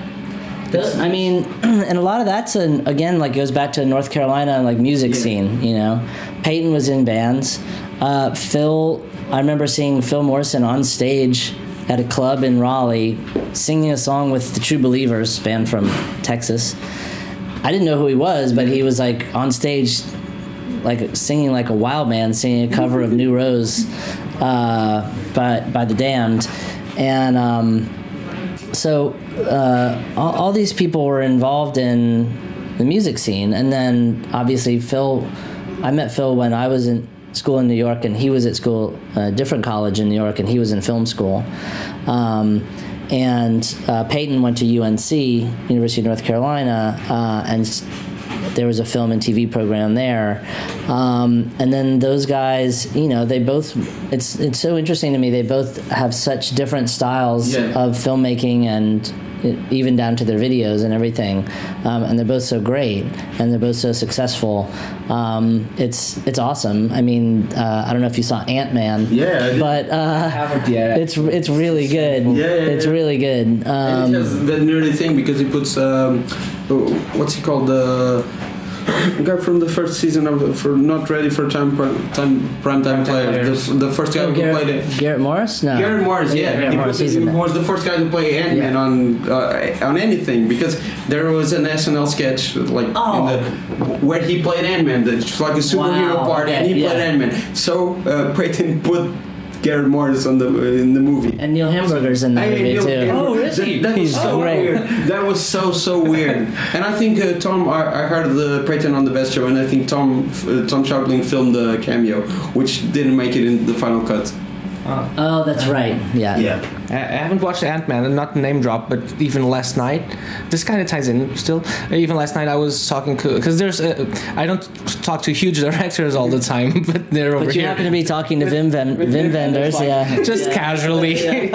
I mean, and a lot of that's again like goes back to North Carolina and like music scene. You know, Peyton was in bands. Phil, I remember seeing Phil Morrison on stage at a club in Raleigh, singing a song with the True Believers, band from Texas. I didn't know who he was, but he was like on stage, like singing like a wild man, singing a cover of New Rose by the Damned, and so all these people were involved in the music scene. And then obviously I met Phil when I was in school in New York, and he was at school, a different college in New York, and he was in film school. And Peyton went to UNC, University of North Carolina, and there was a film and TV program there. And then those guys, you know, they both, it's so interesting to me, they both have such different styles of filmmaking, and even down to their videos and everything. And they're both so great, and they're both so successful. It's awesome. I mean, I don't know if you saw Ant-Man. Yeah. But it's really good. It's really good. And it has that nerdy thing because he puts what's he called, the guy from the first season of for Not Ready for Primetime Players. The first guy who played it. Garrett Morris? No. Garrett Morris, yeah. He was the first guy to play Ant-Man on anything, because there was an SNL sketch like where he played Ant-Man. It's like a superhero part, and he played Ant-Man. So Peyton put Garrett Morris in the movie, and Neil Hamburger's in the movie too. Oh, is he? That was so weird. That was so weird. And I think Tom, I heard the Peyton on the Best Show, and I think Tom Sharpling filmed the cameo, which didn't make it in the final cut. Oh, that's right. Yeah. I haven't watched Ant-Man, and not name drop, but even last night, this kind of ties in still. Even last night I was talking to, because I don't talk to huge directors all the time, but they're over here. But you happen to be talking to Vim vendors, like, just casually. And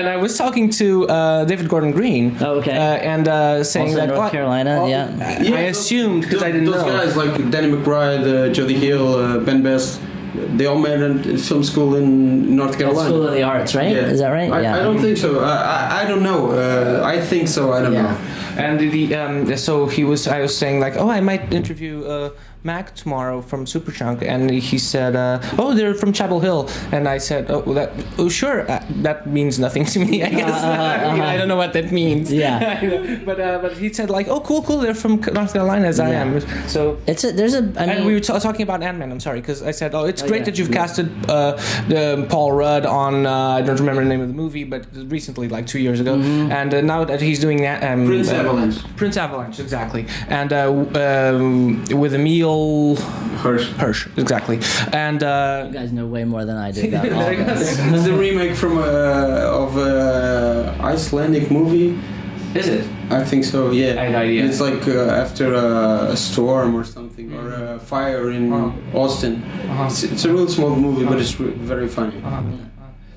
I was talking to David Gordon Green. Oh, okay. And saying also that North Carolina, I assumed, because I didn't know. Those guys like Danny McBride, Jody Hill, Ben Best. They all met at film school in North Carolina. School of the Arts, right? Yeah. Is that right? I don't think so. I don't know. I think so. I don't know. And so I was saying like, I might interview Mac tomorrow from Superchunk, and he said, they're from Chapel Hill, and I said, sure, that means nothing to me, I guess. I don't know what that means. Yeah. but he said like, cool, they're from North Carolina as I am. So and we were talking about Ant-Man. I'm sorry, because I said, it's great that you've casted Paul Rudd on I don't remember the name of the movie, but recently, like 2 years ago, and now that he's doing Prince Avalanche, exactly, and with Emil Hirsch, exactly, and you guys know way more than I do about all this. It's the remake from of Icelandic movie. Is it? I think so. Yeah. I had no idea. It's like after a storm or something, or a fire in Austin. It's a real small movie, but it's very funny.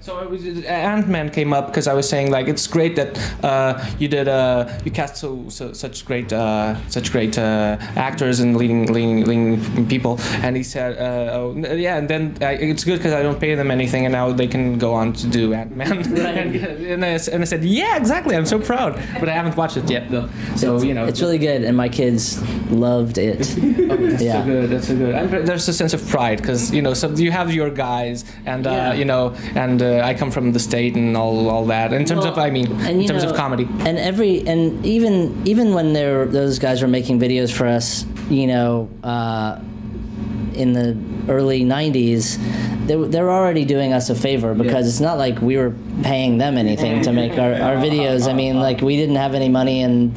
So Ant-Man came up because I was saying like it's great that you cast such great actors and leading people, and he said and then it's good because I don't pay them anything, and now they can go on to do Ant-Man. Right. and I said exactly, I'm so proud, but I haven't watched it yet though. So it's really good, and my kids loved it. That's so good. And there's a sense of pride because so you have your guys, and and I come from the state and all that. In terms of of comedy, and even when those guys were making videos for us, in the early 90s, they're already doing us a favor, because it's not like we were paying them anything to make our videos. I mean, like, we didn't have any money, and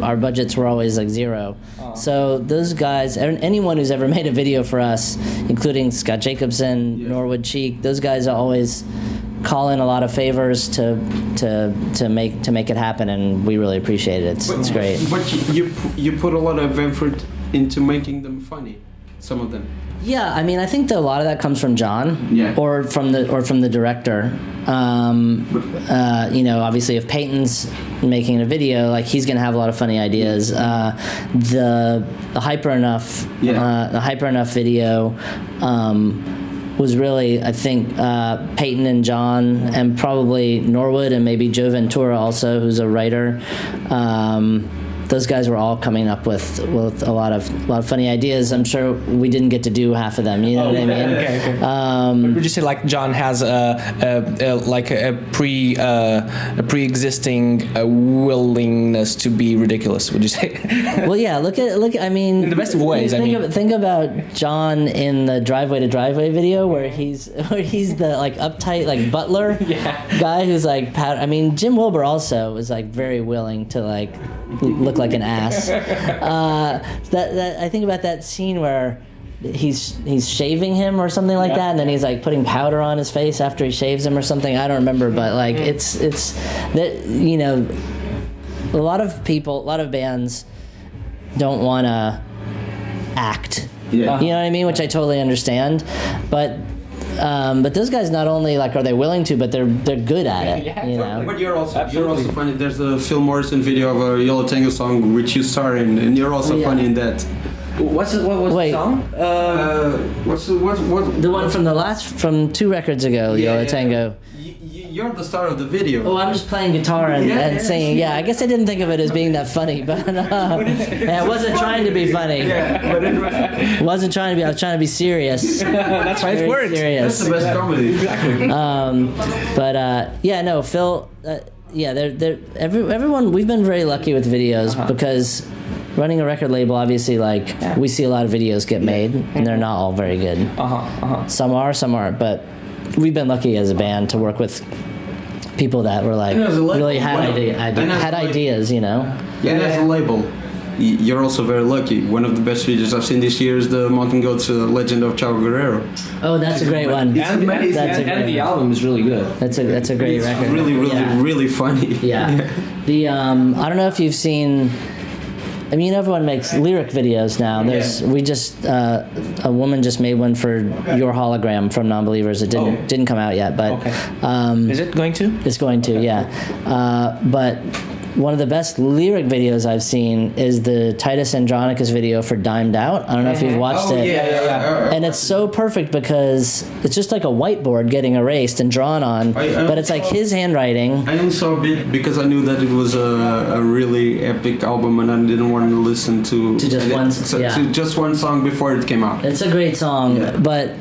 our budgets were always like zero. So those guys, anyone who's ever made a video for us, including Scott Jacobson, Norwood Cheek, those guys always call in a lot of favors to make it happen, and we really appreciate it. It's great. But you put a lot of effort into making them funny, some of them. Yeah, I mean, I think that a lot of that comes from John, or from the director. Obviously, if Peyton's making a video, like, he's gonna have a lot of funny ideas. The Hyper Enough, the Hyper Enough video. was really, I think, Peyton and John, and probably Norwood, and maybe Joe Ventura also, who's a writer. Those guys were all coming up with a lot of funny ideas. I'm sure we didn't get to do half of them. You know what I mean? Okay. Would you say like John has a pre-existing willingness to be ridiculous? Would you say? Well, yeah. Look. I mean, in the best of ways. Think about John in the Driveway to Driveway video, where he's the like uptight like butler guy who's like. I mean, Jim Wilbur also was like very willing to like look like an ass. That I think about that scene where he's shaving him or something like that, and then he's like putting powder on his face after he shaves him or something. I don't remember, but like it's that, you know, a lot of bands don't want to act. Yeah. You know what I mean? Which I totally understand, but those guys not only like are they willing to, but they're good at it. Yeah, you know. But you're also funny. There's a Phil Morrison video of a Yellow Tango song which you star in, and you're also funny in that. What was the song? What's the one from 2 records ago? Yellow Tango. You're the star of the video. Oh, I'm just playing guitar and singing. Yeah, I guess I didn't think of it as being that funny, but I wasn't trying to be funny. But it wasn't trying to be. I was trying to be serious. That's why it works. That's the best comedy. Exactly. No, Phil. Everyone. We've been very lucky with videos because running a record label, obviously, like we see a lot of videos get made, and they're not all very good. Some aren't, but we've been lucky as a band to work with people that were like really had ideas, you know. Yeah, and as a label, you're also very lucky. One of the best videos I've seen this year is the Mountain Goats Legend of Chavo Guerrero. Oh, that's a great one. And the album is really good. That's a great record. It's really funny. Yeah. The I don't know if you've seen. I mean, everyone makes lyric videos now. We just a woman just made one for Your Hologram from Non-Believers. It didn't come out yet, but is it going to? It's going to, yeah. But one of the best lyric videos I've seen is the Titus Andronicus video for Dimed Out. I don't know if you've watched it. Yeah. And it's so perfect because it's just like a whiteboard getting erased and drawn on, but it's like his handwriting. I only saw a bit because I knew that it was a really epic album, and I didn't want to listen to just one song before it came out. It's a great song, but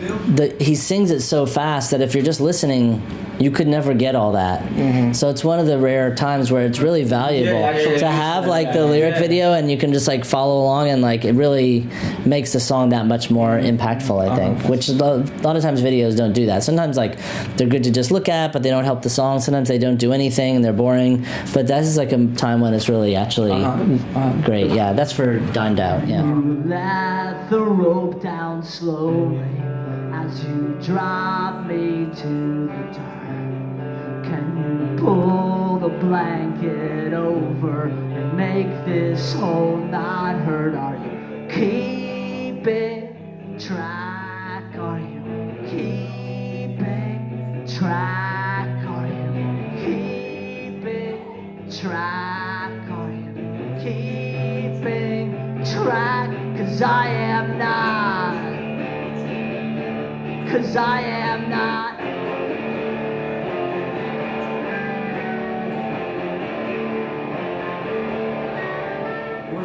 he sings it so fast that if you're just listening, you could never get all that. So it's one of the rare times where it's really valuable to have like the lyric video, and you can just like follow along, and like it really makes the song that much more impactful, I think. Which a lot of times videos don't do that. Sometimes like they're good to just look at, but they don't help the song. Sometimes they don't do anything and they're boring. But that is like a time when it's really actually great. Yeah, that's for Dined Out. Yeah. You let the rope down slowly as you drop me to the dark. Can you pull the blanket over and make this hole not hurt? Are you keeping track? Are you keeping track? Are you keeping track? Are you keeping track? 'Cause I am not. 'Cause I am not.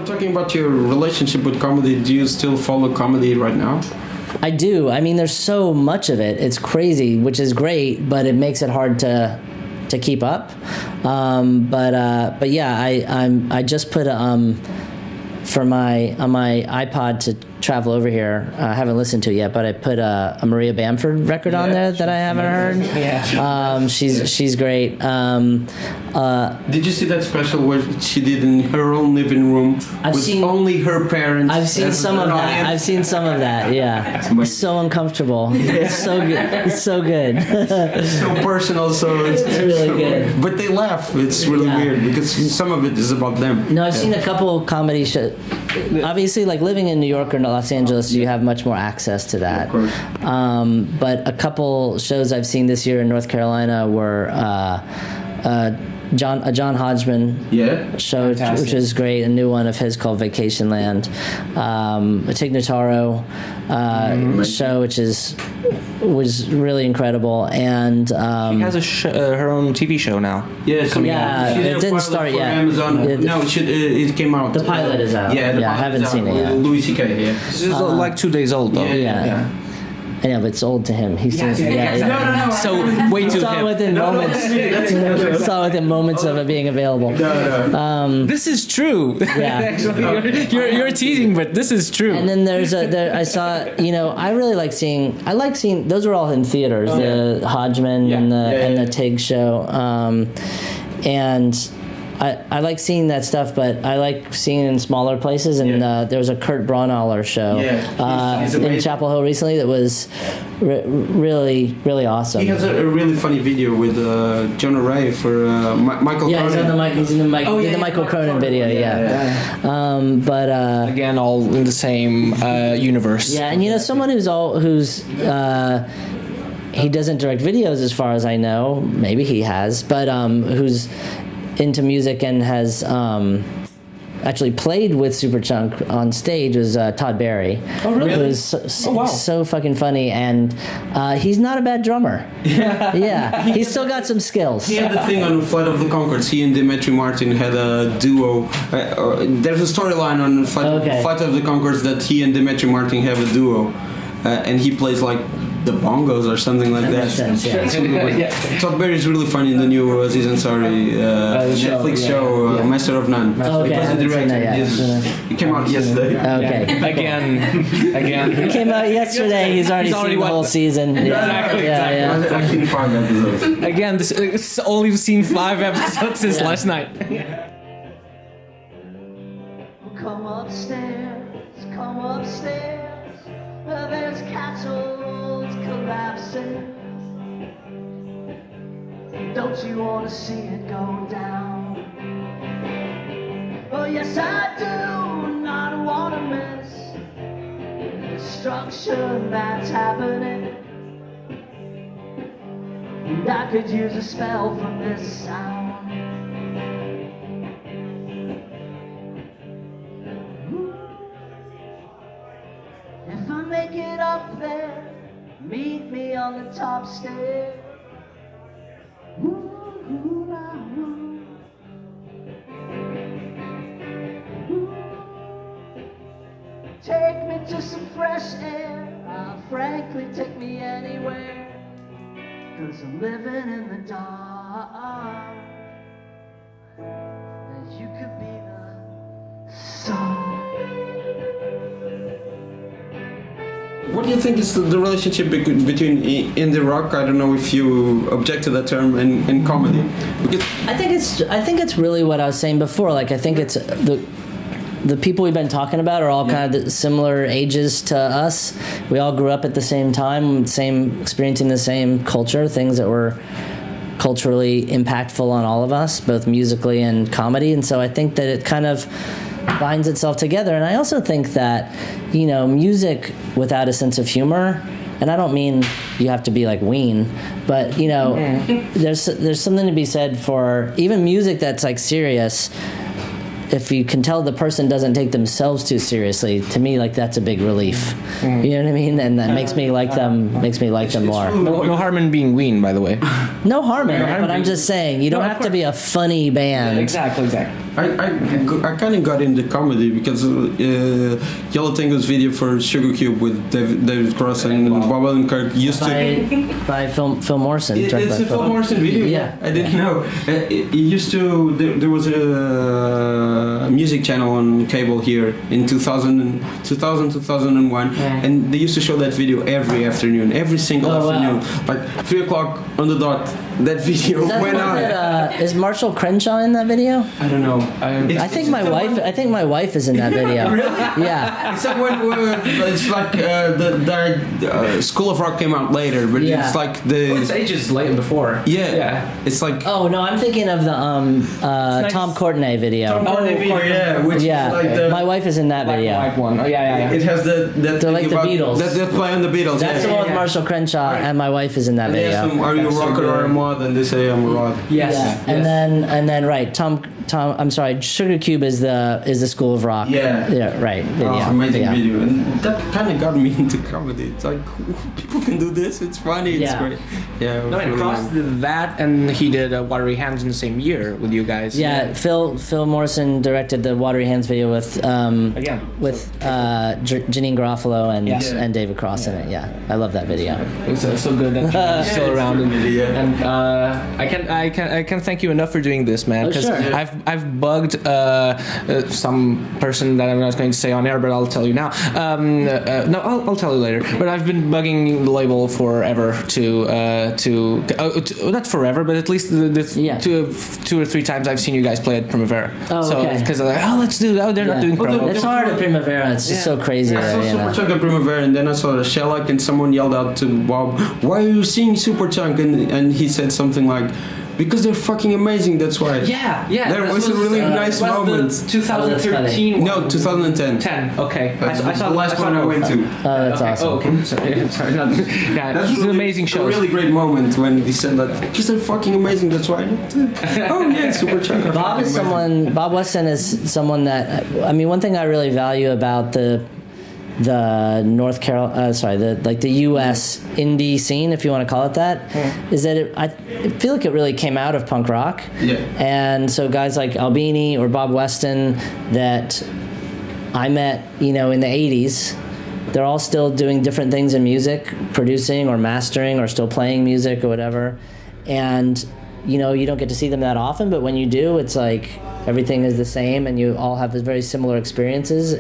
Talking about your relationship with comedy, do you still follow comedy right now? I do. I mean, there's so much of it. It's crazy, which is great, but it makes it hard to keep up. But yeah, I just put on my iPod to travel over here. I haven't listened to it yet, but I put a Maria Bamford record on there that I haven't heard. She's great. Did you see that special where she did in her own living room only her parents? I've seen some of that. I've seen some of that. Yeah, it's so uncomfortable. It's so good. It's so good. It's so personal. So it's really good. But they laugh. It's really weird because some of it is about them. No, I've seen a couple comedy shows. Obviously, like living in New York or Los Angeles, you have much more access to that. Of course. But a couple shows I've seen this year in North Carolina were John Hodgman show, which is great. A new one of his called Vacation Land. A Tig Notaro show, which was really incredible. And she has her own TV show now. Yes, it didn't start yet. Amazon. It came out. The pilot is out. Yeah, I haven't seen it yet. Louis C.K. Yeah, this is like 2 days old though. Yeah. I know, but it's old to him. He seems No. So way too saw hip. within moments. Saw within moments of it being available. This is true. Yeah. Actually, you're teasing, but this is true. And then I saw, I really like seeing. Those were all in theaters. The Hodgman and the Tig show, and I like seeing that stuff, but I like seeing it in smaller places. And there was a Kurt Braunohler show in Chapel Hill recently that was really, really awesome. He has a really funny video with Jonah Ray for Michael Cronin. He's on the mic. He's in the mic. The Michael Cronin video. But again, all in the same universe. Yeah, and someone who's he doesn't direct videos as far as I know. Maybe he has, but who's into music and has actually played with Superchunk on stage was Todd Barry. Oh, really? Who's so fucking funny, and he's not a bad drummer. Yeah, he's still got some skills. He had the thing on Flight of the Conchords. He and Demetri Martin had a duo. There's a storyline on Flight of the Conchords that he and Demetri Martin have a duo, and he plays like the bongos or something like that. Makes sense, yeah. Todd Barry is really funny in the new Aziz Ansari Netflix show, Master of None. He plays the director. He came out yesterday. Okay. Again. He came out yesterday. He's already seen the whole season. Exactly. I've seen 5 episodes. Again, it's only seen 5 episodes since last night. Come upstairs, where there's castles collapsing. Don't you want to see it go down? Oh yes I do, not want to miss the destruction that's happening. And I could use a spell from this sound. If I make it up there, meet me on the top stair. Take me to some fresh air. Frankly, take me anywhere. 'Cause I'm living in the dark. And you could be the sun. What do you think is the relationship between indie rock? I don't know if you object to that term and comedy. Because I think it's really what I was saying before. Like I think it's the people we've been talking about are all kind of similar ages to us. We all grew up at the same time, experiencing the same culture, things that were culturally impactful on all of us, both musically and comedy. And so I think that it kind of binds itself together. And I also think that, music without a sense of humor, and I don't mean you have to be like Ween, but there's something to be said for even music that's like serious. If you can tell the person doesn't take themselves too seriously, to me, like that's a big relief. You know what I mean? And that makes me like them. Makes me like them more. No harm in being Ween, by the way. No harm in it, but I'm just saying you don't have to be a funny band. Yeah, exactly. I kind of got into comedy because Yellow Tango's video for Sugar Cube with David Cross and Bob Odenkirk used by Phil Morrison. It's a Phil Morrison video. Yeah, I didn't know. It used to. There was a music channel on cable here in 2001, and they used to show that video every afternoon, every single afternoon, like 3 o'clock on the dot. That video went on. Is Marshall Crenshaw in that video? I don't know. I think my wife is in that video. Really? Yeah. It's like the School of Rock came out later, but it's like it's ages late before. Yeah. It's like. Oh no, I'm thinking of the Tom Courtenay video. Tom Courtenay video, which is like my wife is in that video. Black one. Oh yeah. It has that They're like the Beatles. That play on the Beatles. That's the one with Marshall Crenshaw, and my wife is in that video. Are You a Rocker or Am I? Rod and they say I'm Rod. Yes. Yeah. And then right, Tom. I'm sorry. Sugar Cube is the School of Rock. Yeah. Yeah. Right. Video. Amazing Yeah. video, and that kind of got me into comedy. It's like people can do this. It's funny. It's Yeah. great. Yeah. It was No, and really Cross nice. did that, and he did Watery Hands in the same year with you guys. Yeah, Phil Morrison directed the Watery Hands video with Janine Garofalo and David Cross in it. Yeah, I love that video. It's so good that he's still around, and I can't thank you enough for doing this, man. Because sure. I've bugged some person that I'm not going to say on air, but I'll tell you now. No, I'll tell you later. But I've been bugging the label forever to not forever, but at least two or three times I've seen you guys play at Primavera. Oh, so okay. because they're like, let's do that. They're not doing promo. It's hard at Primavera. It's just so crazy. I saw there, you know. Superchunk at Primavera, and then I saw the Shellac, and someone yelled out to Bob, "Why are you seeing Superchunk?" And he said something like, "Because they're fucking amazing, that's why." Yeah. There was a really nice moment. 2013. No, 2010. 10. Okay. That's I saw the last one I went to. Oh, that's awesome. Oh, okay. Sorry. No, yeah, That's it's an amazing show. show. A really great moment when he said that, because they're fucking amazing, that's why. Oh yeah, Superchunk. Bob Weston is someone that, I mean, one thing I really value about the North Carolina, the U.S. indie scene, if you want to call it that, is that I feel like it really came out of punk rock. Yeah. And so guys like Albini or Bob Weston that I met, in the 80s, they're all still doing different things in music, producing or mastering or still playing music or whatever. And, you don't get to see them that often, but when you do, it's like everything is the same and you all have very similar experiences.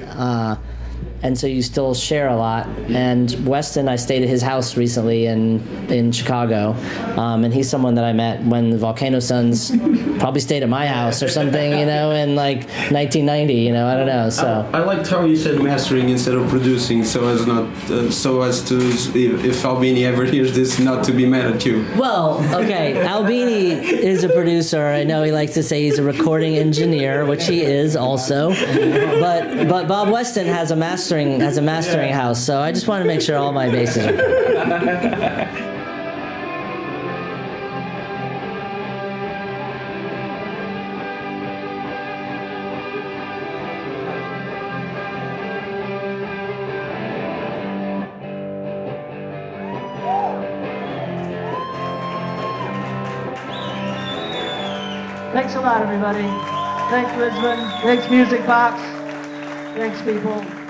And so you still share a lot. And Weston, I stayed at his house recently in Chicago, and he's someone that I met when the Volcano Sons probably stayed at my house or something, in like 1990. I don't know. So I liked how you said mastering instead of producing, so as to if Albini ever hears this, not to be mad at you. Well, okay, Albini is a producer. I know he likes to say he's a recording engineer, which he is also. But Bob Weston has a mastering house, so I just want to make sure all my bases are covered. Thanks a lot, everybody. Thanks, Lisbon. Thanks, Musicbox. Thanks, people.